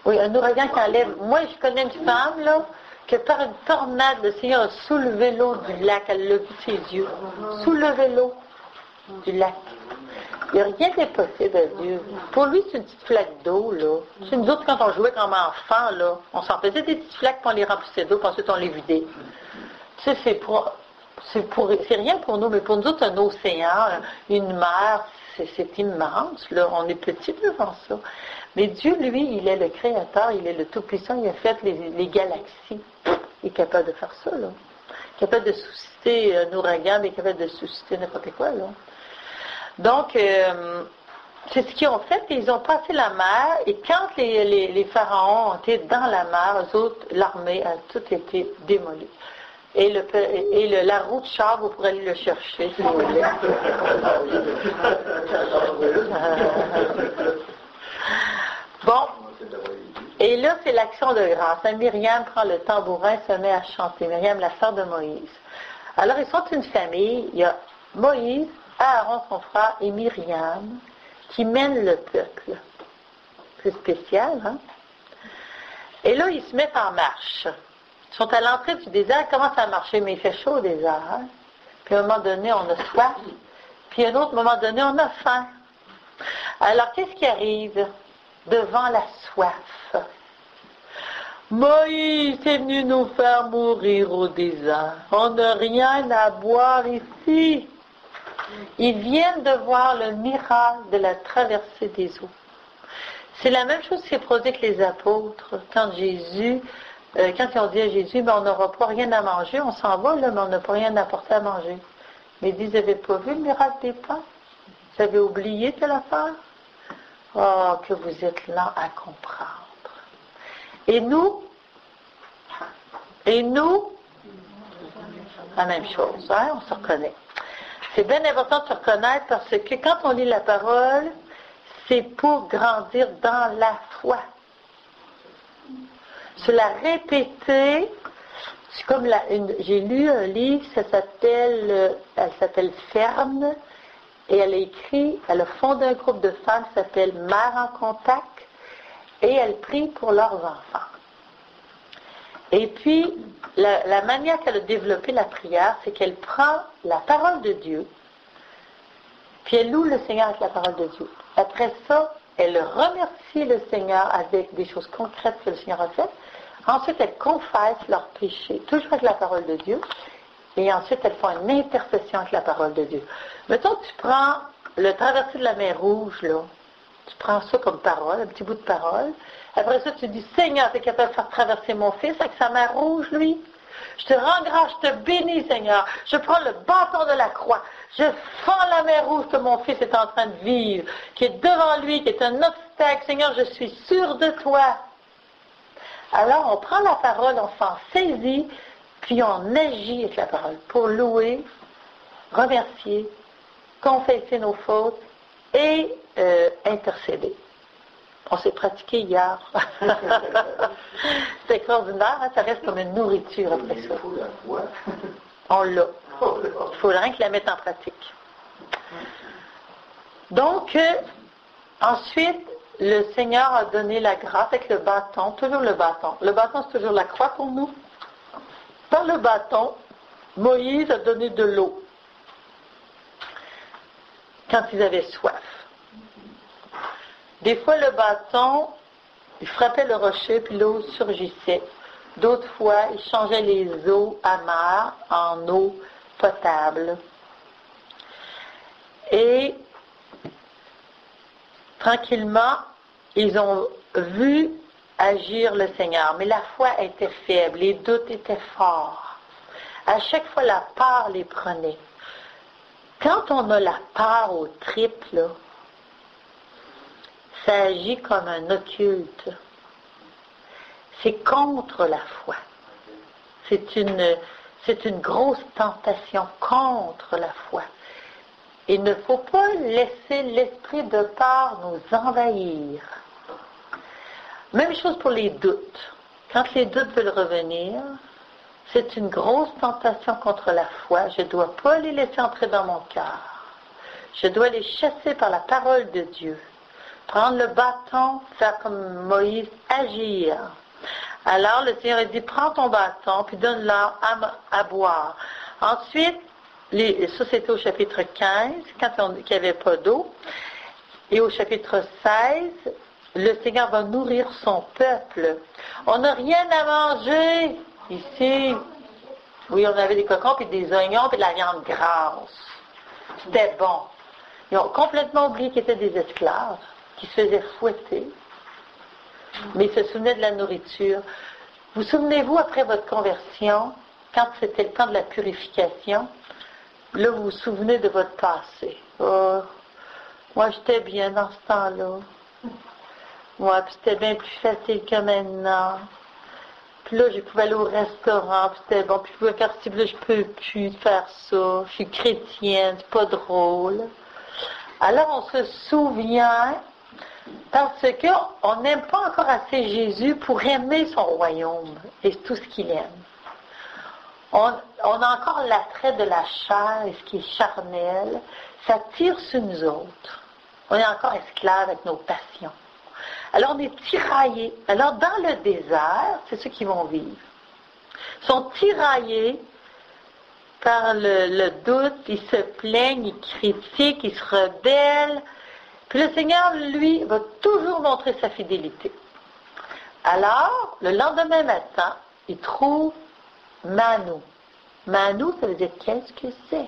Oui, un ouragan qui enlève. Moi, je connais une femme, là, que par une tornade, le Seigneur a soulevé l'eau du lac. Elle l'a vu de ses yeux. Soulevé l'eau du lac. Il n'y a rien d'impossible à Dieu. Pour lui, c'est une petite flaque d'eau, là. C'est nous autres, quand on jouait comme enfants, là, on s'en faisait des petites flaques, puis on les remplissait d'eau, puis ensuite on les vidait. Tu sais, c'est rien pour nous, mais pour nous autres, un océan, une mer, c'est immense, là. On est petit devant ça. Mais Dieu, lui, il est le Créateur, il est le Tout-Puissant, il a fait les galaxies. Il est capable de faire ça, là. Il est capable de susciter un ouragan, mais il est capable de susciter n'importe quoi, là. Donc, c'est ce qu'ils ont fait, ils ont passé la mer, et quand les pharaons ont été dans la mer, eux autres, l'armée a tout été démolie. Et la roue de char, vous pourrez aller le chercher, si vous voulez. Bon. Et là, c'est l'action de grâce. Myriam prend le tambourin, se met à chanter. Myriam, la sœur de Moïse. Alors, ils sont une famille. Il y a Moïse, Aaron, son frère, et Myriam, qui mènent le peuple. C'est spécial, hein? Et là, ils se mettent en marche. Ils sont à l'entrée du désert, ils commencent à marcher, mais il fait chaud au désert. Hein? Puis à un moment donné, on a soif. Puis à un autre moment donné, on a faim. Alors, qu'est-ce qui arrive devant la soif? Moïse est venu nous faire mourir au désert. On n'a rien à boire ici. Ils viennent de voir le miracle de la traversée des eaux. C'est la même chose qui s'est produit avec les apôtres. Quand ils ont dit à Jésus, mais on n'aura pas rien à manger, on s'en va là, mais on n'a pas rien à apporter à manger. Mais ils disent, vous n'avez pas vu le miracle des pains? Vous avez oublié telle affaire? Oh, que vous êtes lents à comprendre. Et nous, la même chose, hein? On se reconnaît. C'est bien important de se reconnaître parce que quand on lit la parole, c'est pour grandir dans la foi. Se la répéter, c'est comme j'ai lu un livre, elle s'appelle Ferme, et elle a fondé un groupe de femmes qui s'appelle Mères en contact, et elle prie pour leurs enfants. Et puis, la manière qu'elle a développé la prière, c'est qu'elle prend la parole de Dieu, puis elle loue le Seigneur avec la parole de Dieu. Après ça, elle remercie le Seigneur avec des choses concrètes que le Seigneur a faites. Ensuite, elles confessent leurs péchés, toujours avec la parole de Dieu. Et ensuite, elles font une intercession avec la parole de Dieu. Mettons, tu prends le traversée de la mer Rouge, là. Tu prends ça comme parole, un petit bout de parole. Après ça, tu dis, Seigneur, tu es capable de faire traverser mon fils avec sa mer rouge, lui? Je te rends grâce, je te bénis, Seigneur. Je prends le bâton de la croix. Je fends la mer rouge que mon fils est en train de vivre, qui est devant lui, qui est un obstacle. Seigneur, je suis sûr de toi. Alors, on prend la parole, on s'en saisit, puis on agit avec la parole pour louer, remercier, confesser nos fautes et intercéder. On s'est pratiqué hier. C'est extraordinaire, hein? Ça reste comme une nourriture après ça. On l'a. Il faut rien que la mettre en pratique. Donc, ensuite, le Seigneur a donné la grâce avec le bâton, toujours le bâton. Le bâton, c'est toujours la croix pour nous. Par le bâton, Moïse a donné de l'eau quand ils avaient soif. Des fois, le bâton, il frappait le rocher, puis l'eau surgissait. D'autres fois, il changeait les eaux amères en eau potable. Et tranquillement, ils ont vu agir le Seigneur. Mais la foi était faible, les doutes étaient forts. À chaque fois, la peur les prenait. Quand on a la peur au triple, ça agit comme un occulte. C'est contre la foi. C'est une grosse tentation contre la foi. Il ne faut pas laisser l'esprit de peur nous envahir. Même chose pour les doutes. Quand les doutes veulent revenir, c'est une grosse tentation contre la foi. Je ne dois pas les laisser entrer dans mon cœur. Je dois les chasser par la parole de Dieu. Prendre le bâton, faire comme Moïse, agir. Alors le Seigneur a dit, prends ton bâton, puis donne-leur à boire. Ensuite, ça c'était au chapitre 15, quand il n'y avait pas d'eau. Et au chapitre 16, le Seigneur va nourrir son peuple. On n'a rien à manger ici. Oui, on avait des cocons, puis des oignons, puis de la viande grasse. C'était bon. Ils ont complètement oublié qu'ils étaient des esclaves, qui se faisaient fouetter. Mais ils se souvenaient de la nourriture. Vous souvenez-vous, après votre conversion, quand c'était le temps de la purification, là, vous vous souvenez de votre passé. Oh, moi, j'étais bien dans ce temps-là. Moi, puis c'était bien plus facile que maintenant. Puis là, je pouvais aller au restaurant, puis c'était bon. Puis je pouvais faire ci, puis là, je peux plus faire ça. Je suis chrétienne, c'est pas drôle. Alors, on se souvient, parce qu'on n'aime pas encore assez Jésus pour aimer son royaume et tout ce qu'il aime. On a encore l'attrait de la chair et ce qui est charnel. Ça tire sur nous autres. On est encore esclaves avec nos passions. Alors, on est tiraillés. Alors, dans le désert, c'est ceux qui vont vivre. Ils sont tiraillés par le doute, ils se plaignent, ils critiquent, ils se rebellent. Puis le Seigneur, lui, va toujours montrer sa fidélité. Alors, le lendemain matin, il trouve Manou. Manou, ça veut dire qu'est-ce que c'est?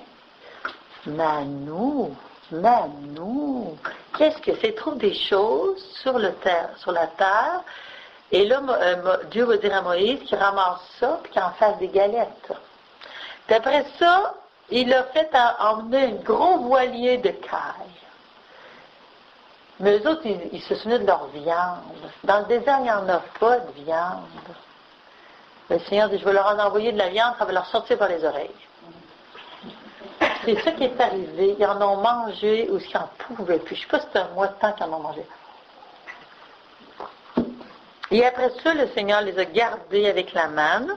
Manou. Qu'est-ce que c'est? Il trouve des choses sur la terre. Et là, Dieu va dire à Moïse qu'il ramasse ça puis qu'il en fasse des galettes. Puis après ça, il a fait emmener un gros voilier de caille. Mais eux autres, ils se souvenaient de leur viande. Dans le désert, il n'y en a pas de viande. Le Seigneur dit, je vais leur en envoyer de la viande, ça va leur sortir par les oreilles. C'est ça qui est arrivé. Ils en ont mangé ou s'ils n'en pouvaient plus. Je ne sais pas si c'était un mois de temps qu'ils en ont mangé. Et après ça, le Seigneur les a gardés avec la manne.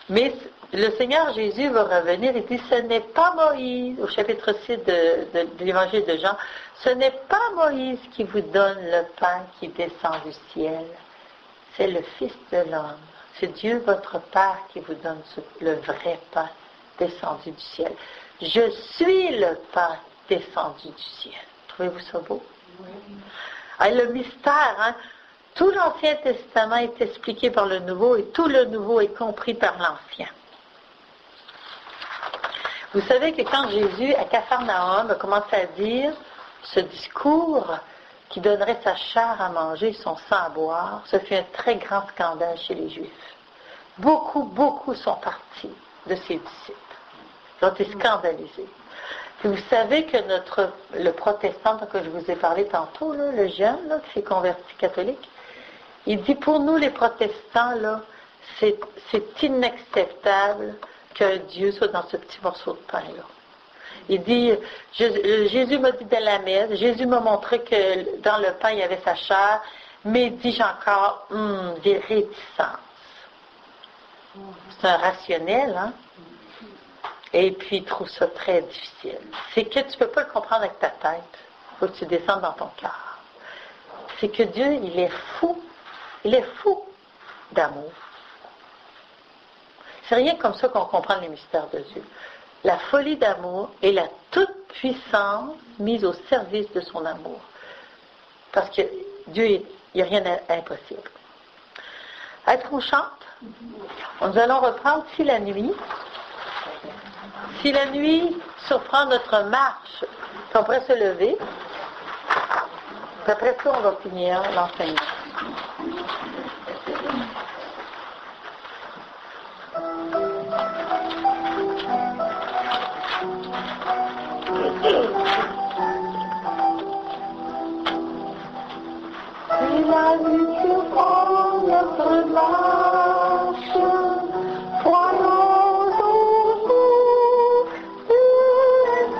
Mais le Seigneur Jésus va revenir et dit, ce n'est pas Moïse, au chapitre 6 de l'évangile de Jean, ce n'est pas Moïse qui vous donne le pain qui descend du ciel. C'est le Fils de l'homme. C'est Dieu, votre Père, qui vous donne le vrai pain descendu du ciel. Je suis le pain descendu du ciel. Trouvez-vous ça beau? Oui. Ah, le mystère, hein? Tout l'Ancien Testament est expliqué par le Nouveau et tout le Nouveau est compris par l'Ancien. Vous savez que quand Jésus, à Capharnaüm, a commencé à dire ce discours qui donnerait sa chair à manger, son sang à boire, ce fut un très grand scandale chez les Juifs. Beaucoup sont partis de ses disciples. Ils ont été scandalisés. Puis vous savez que le protestant dont je vous ai parlé tantôt, là, le jeune là, qui s'est converti catholique, il dit pour nous les protestants, là, c'est inacceptable qu'un Dieu soit dans ce petit morceau de pain-là. Il dit, Jésus m'a dit dans la messe, Jésus m'a montré que dans le pain il y avait sa chair, mais dis-je encore, des réticences. C'est un rationnel, hein? Et puis il trouve ça très difficile. C'est que tu ne peux pas le comprendre avec ta tête. Il faut que tu descendes dans ton cœur. C'est que Dieu, il est fou d'amour. C'est rien comme ça qu'on comprend les mystères de Dieu. La folie d'amour et la toute-puissance mise au service de son amour. Parce que Dieu, il n'y a rien d'impossible. Est-ce qu'on chante? Nous allons reprendre Si la nuit. Si la nuit surprend notre marche, on pourrait se lever. Puis après ça, on va finir l'enseignement. Si la nuit surprend notre marche, voyons au bout du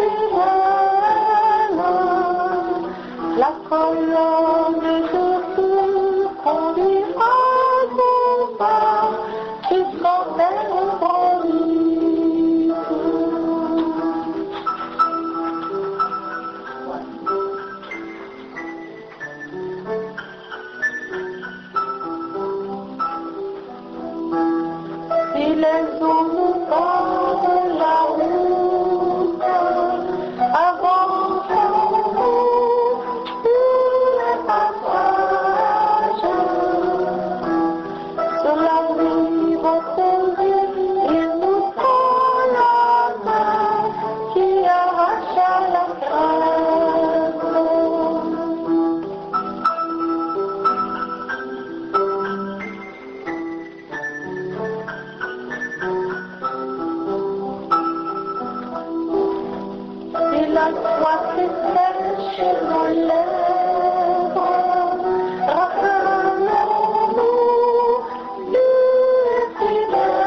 éternel, la colonne de feu conduira nos pas jusqu'en terre promise. Si les eaux nous portent la route, avançons-nous sur les passages. Sur la rive opposée, il nous prend la main qui arrache à la crête. Si la soie s'étale chez nos lèvres, rappelons-nous Dieu est fidèle.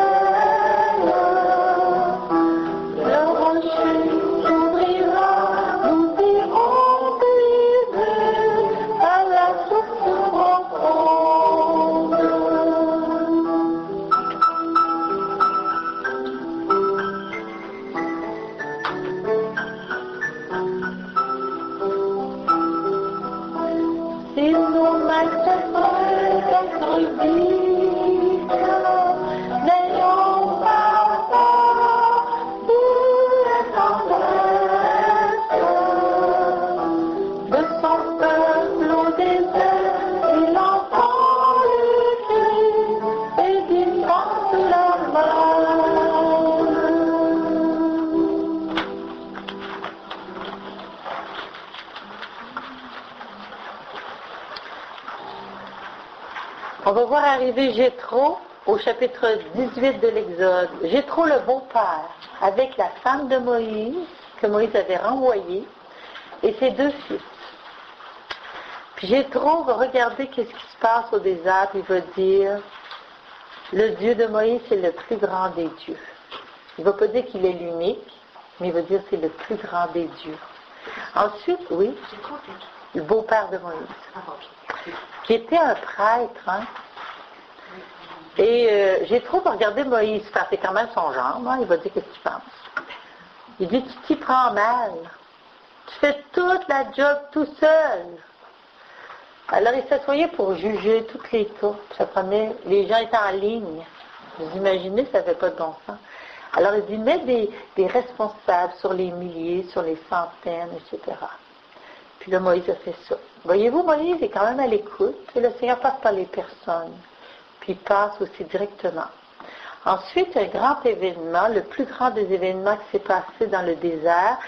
Le rocher s'ouvrira, nous irons puiser à la source profonde. Si nos mains se prennent d'être vides, n'ayons pas peur de tendresse. De son peuple au désert, il entend le cri et dispense la main. On va voir arriver Jéthro au chapitre 18 de l'Exode. Jéthro, le beau-père, avec la femme de Moïse, que Moïse avait renvoyée, et ses deux fils. Puis Jéthro va regarder qu'est-ce qui se passe au désert, il va dire, le Dieu de Moïse, c'est le plus grand des dieux. Il ne va pas dire qu'il est l'unique, mais il va dire c'est le plus grand des dieux. Ensuite, oui, le beau-père de Moïse, qui était un prêtre, hein. Et Jéthro va regarder Moïse faire, c'est quand même son genre, hein? Il va dire qu'est-ce que tu penses. Il dit, tu t'y prends mal, tu fais toute la job tout seul. Alors il s'assoyait pour juger toutes les tours, ça prenait, les gens étaient en ligne, vous imaginez, ça ne fait pas de bon sens. Alors il dit, mets des responsables sur les milliers, sur les centaines, etc. Puis là, Moïse a fait ça. Voyez-vous, Moïse est quand même à l'écoute et le Seigneur passe par les personnes, puis passe aussi directement. Ensuite, un grand événement, le plus grand des événements qui s'est passé dans le désert,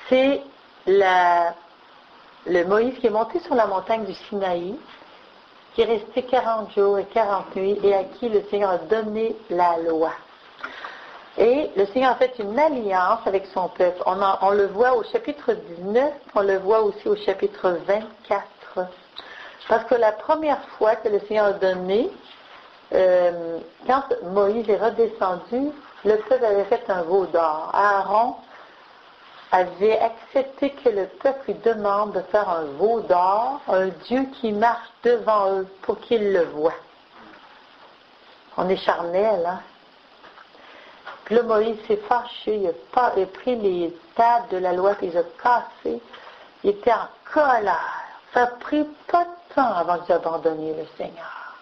c'est le Moïse qui est monté sur la montagne du Sinaï, qui est resté 40 jours et 40 nuits et à qui le Seigneur a donné la loi. Et le Seigneur a fait une alliance avec son peuple. On le voit au chapitre 19, on le voit aussi au chapitre 24. Parce que la première fois que le Seigneur a donné, quand Moïse est redescendu, le peuple avait fait un veau d'or. Aaron avait accepté que le peuple lui demande de faire un veau d'or, un Dieu qui marche devant eux pour qu'ils le voient. On est charnel, hein? Puis là, Moïse s'est fâché, il a pris les tables de la loi qu'il a cassées, il était en colère. Ça a pris pas de temps avant qu'ils abandonnaient le Seigneur.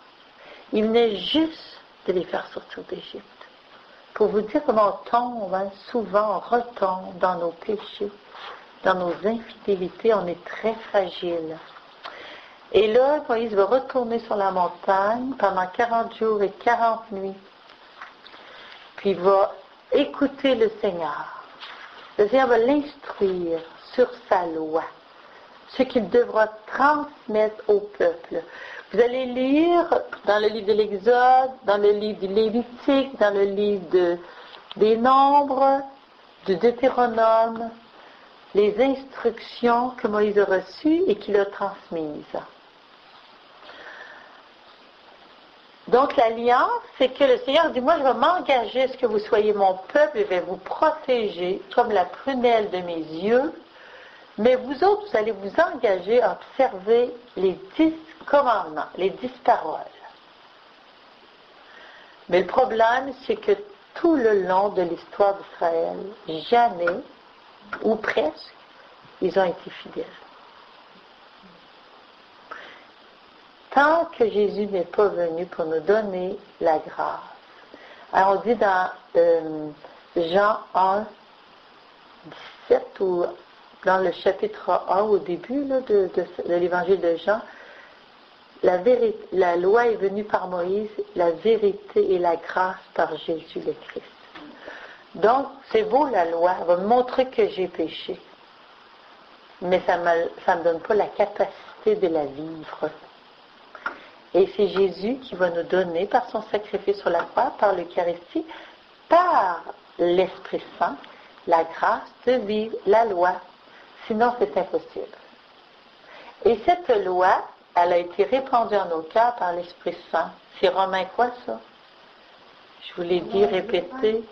Il venait juste de les faire sortir d'Égypte. Pour vous dire comment on tombe, hein, souvent on retombe dans nos péchés, dans nos infidélités, on est très fragile. Et là, Moïse va retourner sur la montagne pendant 40 jours et 40 nuits. Puis il va écouter le Seigneur. Le Seigneur va l'instruire sur sa loi, ce qu'il devra transmettre au peuple. Vous allez lire dans le livre de l'Exode, dans le livre du Lévitique, dans le livre des Nombres, du Deutéronome, les instructions que Moïse a reçues et qu'il a transmises. Donc l'alliance, c'est que le Seigneur dit, moi je vais m'engager à ce que vous soyez mon peuple, je vais vous protéger comme la prunelle de mes yeux, mais vous autres, vous allez vous engager à observer les 10 commandements, les 10 paroles. Mais le problème, c'est que tout le long de l'histoire d'Israël, jamais, ou presque, ils ont été fidèles. Tant que Jésus n'est pas venu pour nous donner la grâce. Alors on dit dans Jean 1, 17, ou dans le chapitre 1 au début là, de l'évangile de Jean, la loi est venue par Moïse, la vérité et la grâce par Jésus le Christ. Donc, c'est beau la loi, elle va me montrer que j'ai péché. Mais ça ne me donne pas la capacité de la vivre. Et c'est Jésus qui va nous donner, par son sacrifice sur la croix, par l'Eucharistie, par l'Esprit Saint, la grâce de vivre la loi. Sinon, c'est impossible. Et cette loi, elle a été répandue en nos cœurs par l'Esprit Saint. C'est Romains quoi, ça? Je vous l'ai dit, répétez.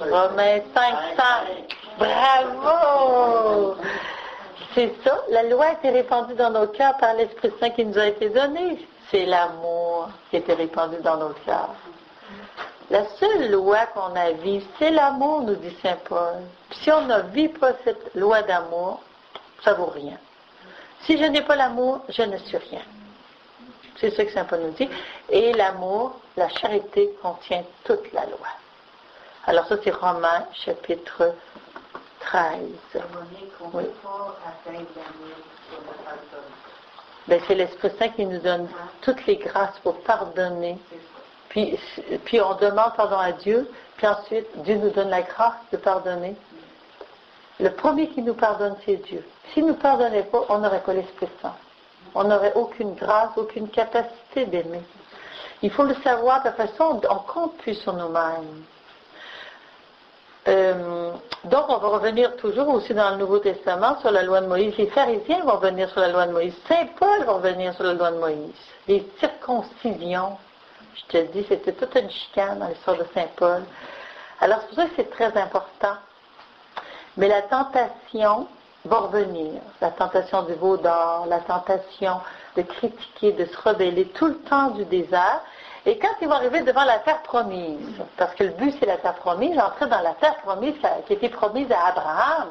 Romains 5:5. Bravo! C'est ça, la loi a été répandue dans nos cœurs par l'Esprit Saint qui nous a été donné. C'est l'amour qui a été répandu dans nos cœurs. La seule loi qu'on a à vivre, c'est l'amour, nous dit Saint Paul. Puis si on ne vit pas cette loi d'amour, ça ne vaut rien. Si je n'ai pas l'amour, je ne suis rien. C'est ce que Saint Paul nous dit. Et l'amour, la charité contient toute la loi. Alors ça, c'est Romains, chapitre 13. Oui. Ben, c'est l'Esprit Saint qui nous donne toutes les grâces pour pardonner. Puis on demande pardon à Dieu, puis ensuite Dieu nous donne la grâce de pardonner. Le premier qui nous pardonne, c'est Dieu. S'il ne nous pardonnait pas, on n'aurait pas l'Esprit Saint. On n'aurait aucune grâce, aucune capacité d'aimer. Il faut le savoir, de toute façon, on ne compte plus sur nous-mêmes. Donc, on va revenir toujours aussi dans le Nouveau Testament sur la loi de Moïse. Les pharisiens vont venir sur la loi de Moïse. Saint Paul va venir sur la loi de Moïse. Les circoncisions, je te dis, c'était toute une chicane dans l'histoire de Saint Paul. Alors, c'est pour ça que c'est très important. Mais la tentation va revenir. La tentation du veau d'or, la tentation de critiquer, de se rebeller tout le temps du désert. Et quand ils vont arriver devant la terre promise, parce que le but c'est la terre promise, entrer dans la terre promise qui a été promise à Abraham,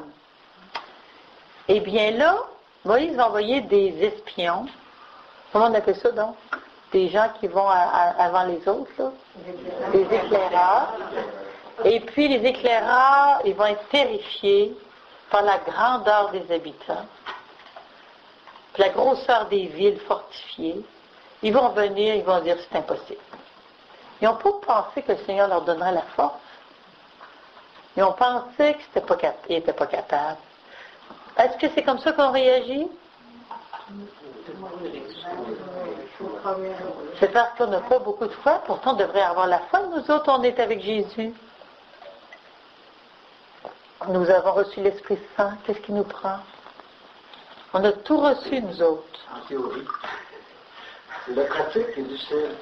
eh bien là, Moïse va envoyer des espions. Comment on appelle ça donc? Des gens qui vont avant les autres, là. Des éclaireurs. Et puis les éclaireurs, ils vont être terrifiés par la grandeur des habitants. Et puis les éclaireurs, ils vont être terrifiés par la grandeur des habitants. Et puis les éclaireurs, ils vont être terrifiés par la grandeur des habitants. Et puis les éclaireurs, ils vont être terrifiés par la grandeur des habitants. Et puis les éclaireurs, ils vont être terrifiés par la grandeur des habitants. Et puis les éclaireurs, ils vont être terrifiés par la grandeur des habitants. puis la grosseur des villes fortifiées, ils vont venir, ils vont dire c'est impossible. Ils n'ont pas pensé que le Seigneur leur donnerait la force. Ils ont pensé qu'ils n'étaient pas capables. Est-ce que c'est comme ça qu'on réagit? C'est parce qu'on n'a pas beaucoup de foi, pourtant on devrait avoir la foi. Nous autres, on est avec Jésus. Nous avons reçu l'Esprit Saint. Qu'est-ce qui nous prend? On a tout reçu, nous autres. En théorie. C'est la pratique qui est difficile.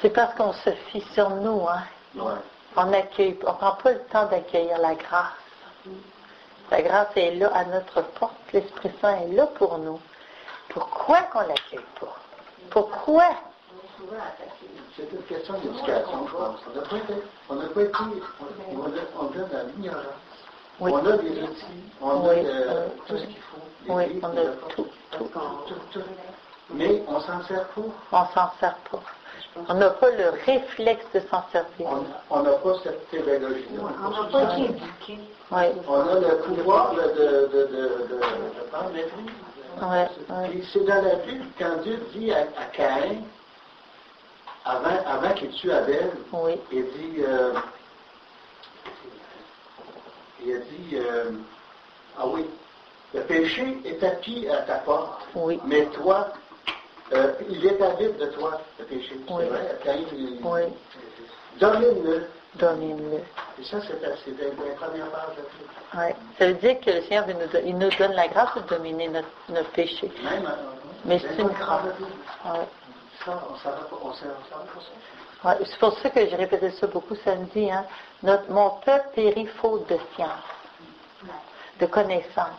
C'est parce qu'on se fie sur nous, hein? Ouais. On ne prend pas le temps d'accueillir la grâce. La grâce est là à notre porte. L'Esprit Saint est là pour nous. Pourquoi qu'on ne l'accueille pas? Pourquoi? C'est une question d'éducation, je pense. On n'a pas été, on vient dans l'ignorance. Oui. On a des outils, on a tout ce qu'il faut. Oui, livres, on a tout. Mais on s'en sert pas. On s'en sert pas. On n'a pas le réflexe de s'en servir. On n'a pas cette pédagogie-là. On n'a pas été éduqués. Oui. On a le pouvoir de prendre maîtrise. Puis c'est dans la Bible, quand Dieu dit à Caïn, avant qu'il tue Abel, Oui. il a dit, ah oui, le péché est acquis à ta porte, Oui. mais toi, il est avide de toi, le péché. Oui. C'est vrai, Caïn, Oui. Donne-le. Donnez-le. Et ça, c'est la première page de tout. Oui. Ça veut dire que le Seigneur il nous donne la grâce de dominer notre péché. Même, Mais c'est une grâce. Oui. Ça, on ne savait pas ça. Ouais, c'est pour ça que j'ai répété ça beaucoup samedi. Hein. Mon peuple périt faute de science, de connaissance.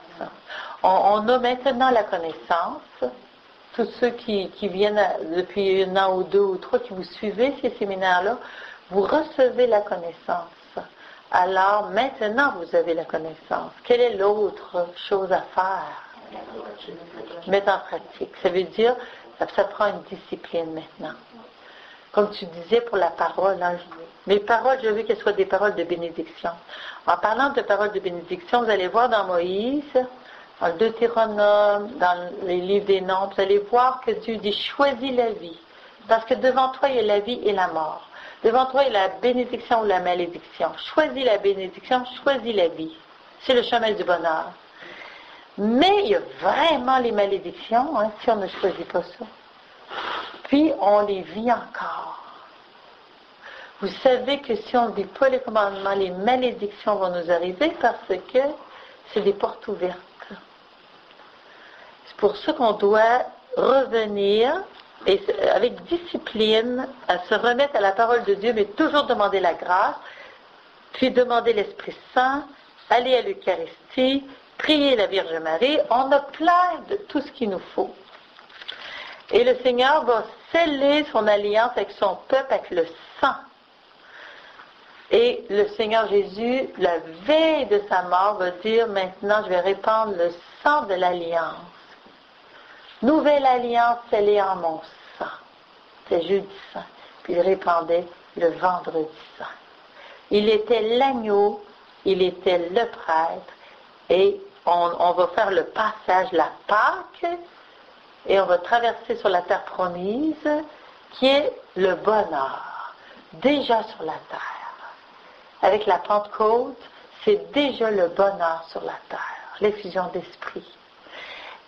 On a maintenant la connaissance. Tous ceux qui viennent depuis un an ou deux ou trois, qui vous suivez ces séminaires-là, vous recevez la connaissance. Alors maintenant, vous avez la connaissance. Quelle est l'autre chose à faire? Mettre en pratique. Ça veut dire, ça prend une discipline maintenant. Comme tu disais pour la parole, hein, mes paroles, je veux qu'elles soient des paroles de bénédiction. En parlant de paroles de bénédiction, vous allez voir dans Moïse, dans le Deutéronome, dans les livres des Nombres, vous allez voir que Dieu dit « choisis la vie ». Parce que devant toi, il y a la vie et la mort. Devant toi, il y a la bénédiction ou la malédiction. Choisis la bénédiction, choisis la vie. C'est le chemin du bonheur. Mais il y a vraiment les malédictions, hein, si on ne choisit pas ça. Puis, on les vit encore. Vous savez que si on ne vit pas les commandements, les malédictions vont nous arriver parce que c'est des portes ouvertes. C'est pour ça qu'on doit revenir et avec discipline à se remettre à la parole de Dieu, mais toujours demander la grâce, puis demander l'Esprit Saint, aller à l'Eucharistie, prier la Vierge Marie. On a plein de tout ce qu'il nous faut. Et le Seigneur va sceller son alliance avec son peuple avec le sang. Et le Seigneur Jésus, la veille de sa mort, va dire, maintenant je vais répandre le sang de l'alliance. Nouvelle alliance scellée en mon sang. C'est jeudi saint. Puis il répandait le vendredi saint. Il était l'agneau, il était le prêtre, et on va faire le passage, la Pâque, et on va traverser sur la terre promise, qui est le bonheur, déjà sur la terre. Avec la Pentecôte, c'est déjà le bonheur sur la terre, l'effusion d'esprit.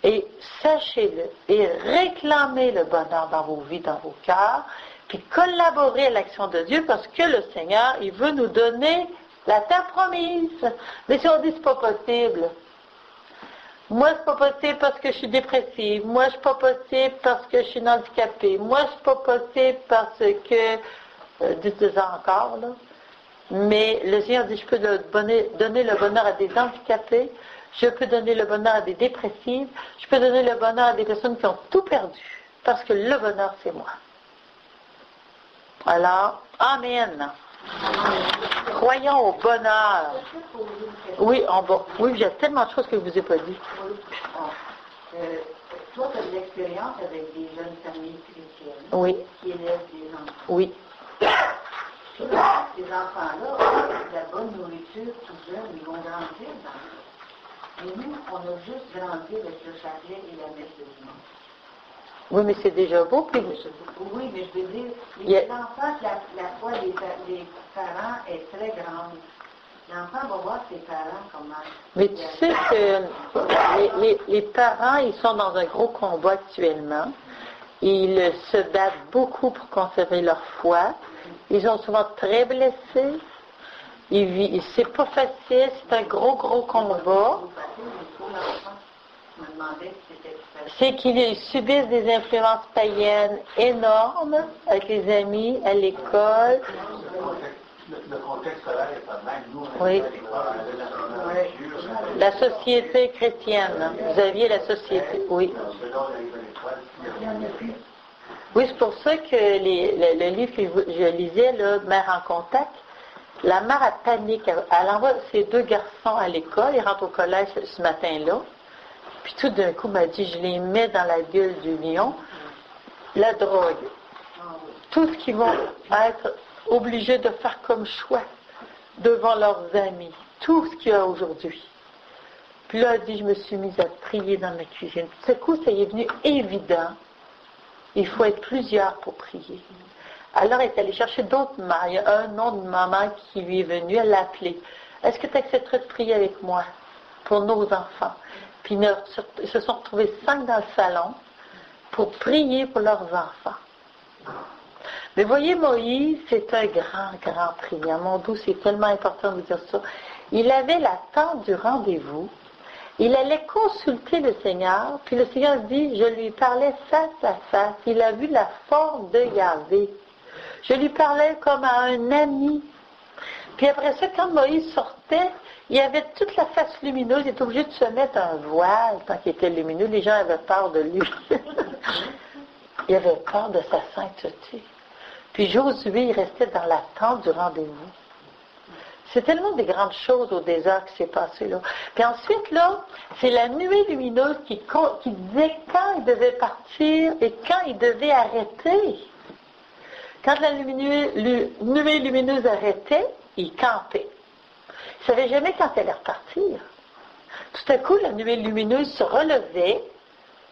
Et sachez-le, et réclamez le bonheur dans vos vies, dans vos cœurs, puis collaborez à l'action de Dieu, parce que le Seigneur, il veut nous donner la terre promise. Mais si on dit c'est pas possible, moi c'est pas possible parce que je suis dépressive, moi c'est pas possible parce que je suis handicapée, moi c'est pas possible parce que, dites-le encore, là, mais le Seigneur dit, je peux donner le bonheur à des handicapés, je peux donner le bonheur à des dépressives, je peux donner le bonheur à des personnes qui ont tout perdu, parce que le bonheur, c'est moi. Alors, Amen. Croyons au bonheur. Oui, oui, il y a tellement de choses que je ne vous ai pas dit. Toi, tu as de l'expérience avec des jeunes familles chrétiennes Oui. Qui élèvent des enfants. Oui. Ces enfants-là, avec de la bonne nourriture tout jeunes, ils vont grandir dans Mais nous, on a juste grandi avec le chapelet et la messe de dimanche. Oui, mais c'est déjà beau. Puis... Oui, mais je veux dire, Yeah. l'enfant, la foi des parents est très grande. L'enfant va voir ses parents comment. Mais tu sais que les parents, ils sont dans un gros combat actuellement. Ils se battent beaucoup pour conserver leur foi. Ils sont souvent très blessés. C'est pas facile, c'est un gros combat. C'est qu'ils subissent des influences païennes énormes avec les amis, à l'école. Le contexte scolaire est pas mal. Nous, Oui. La société chrétienne. Vous aviez la société, oui. Oui, c'est pour ça que le livre que je lisais, là, Mère en contact, la mère a panique. Elle envoie ses 2 garçons à l'école. Ils rentrent au collège ce matin-là. Puis tout d'un coup, m'a dit, je les mets dans la gueule du lion. La drogue. Tout ce qu'ils vont être obligés de faire comme choix devant leurs amis. Tout ce qu'il y a aujourd'hui. Puis là, elle dit, je me suis mise à prier dans ma cuisine. Tout à coup, ça y est venu évident. Il faut être plusieurs pour prier. Alors, elle est allée chercher d'autres mères. Il y a un nom de maman qui lui est venu. Elle l'a appelé. Est-ce que tu accepterais de prier avec moi pour nos enfants? Puis ils se sont retrouvés 5 dans le salon pour prier pour leurs enfants. Mais voyez, Moïse, c'est un grand priant. Mon Dieu, c'est tellement important de vous dire ça. Il avait l'attente du rendez-vous. Il allait consulter le Seigneur, puis le Seigneur dit, je lui parlais face à face. Il a vu la forme de Yahvé. Je lui parlais comme à un ami. Puis après ça, quand Moïse sortait, il avait toute la face lumineuse. Il était obligé de se mettre un voile tant qu'il était lumineux. Les gens avaient peur de lui. Il avait peur de sa sainteté. Puis Josué, il restait dans l'attente du rendez-vous. C'est tellement des grandes choses au désert qui s'est passé là. Puis ensuite, là, c'est la nuée lumineuse qui disait quand il devait partir et quand il devait arrêter. Quand la nuée lumineuse arrêtait, il campait. Il ne savait jamais quand elle allait repartir. Tout à coup, la nuée lumineuse se relevait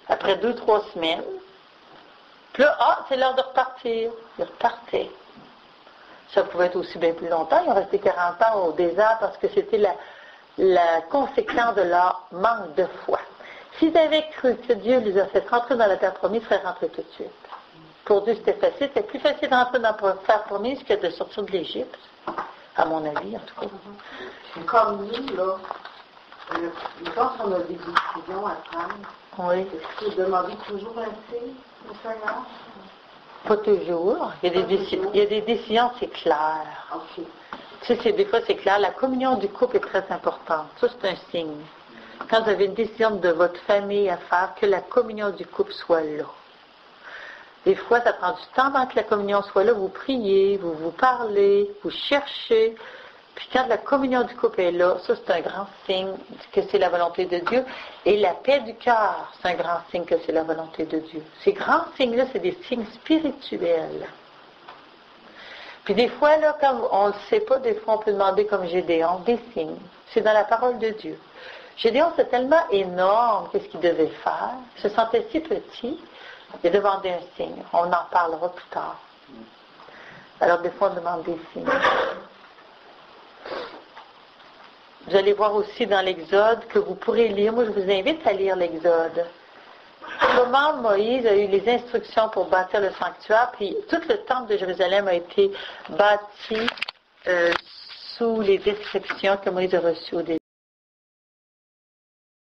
après 2-3 semaines. Puis là, c'est l'heure de repartir. Il repartait. Ça pouvait être aussi bien plus longtemps. Ils ont resté 40 ans au désert parce que c'était la conséquence de leur manque de foi. S'ils avaient cru que Dieu les a fait rentrer dans la terre promise, ils seraient rentrés tout de suite. Pour Dieu, c'était facile. C'était plus facile de rentrer dans la terre promise que de sortir de l'Égypte. À mon avis, en tout cas. Comme nous, là, quand on a des décisions à prendre, oui. est-ce que vous demandez toujours un signe au Seigneur? Pas toujours. Il y a des décisions, c'est clair. Okay. Tu sais, des fois, c'est clair. La communion du couple est très importante. Ça, c'est un signe. Quand vous avez une décision de votre famille à faire, que la communion du couple soit là. Des fois, ça prend du temps avant que la communion soit là. Vous priez, vous vous parlez, vous cherchez. Puis quand la communion du couple est là, ça, c'est un grand signe que c'est la volonté de Dieu. Et la paix du cœur, c'est un grand signe que c'est la volonté de Dieu. Ces grands signes-là, c'est des signes spirituels. Puis des fois, là, quand on ne le sait pas, des fois, on peut demander comme Gédéon des signes. C'est dans la parole de Dieu. Gédéon, c'est tellement énorme qu'est-ce qu'il devait faire. Il se sentait si petit. Il a demandé un signe. On en parlera plus tard. Alors, des fois, on demande des signes. Vous allez voir aussi dans l'Exode que vous pourrez lire. Moi, je vous invite à lire l'Exode. Comment Moïse a eu les instructions pour bâtir le sanctuaire, puis tout le temple de Jérusalem a été bâti sous les descriptions que Moïse a reçues au début.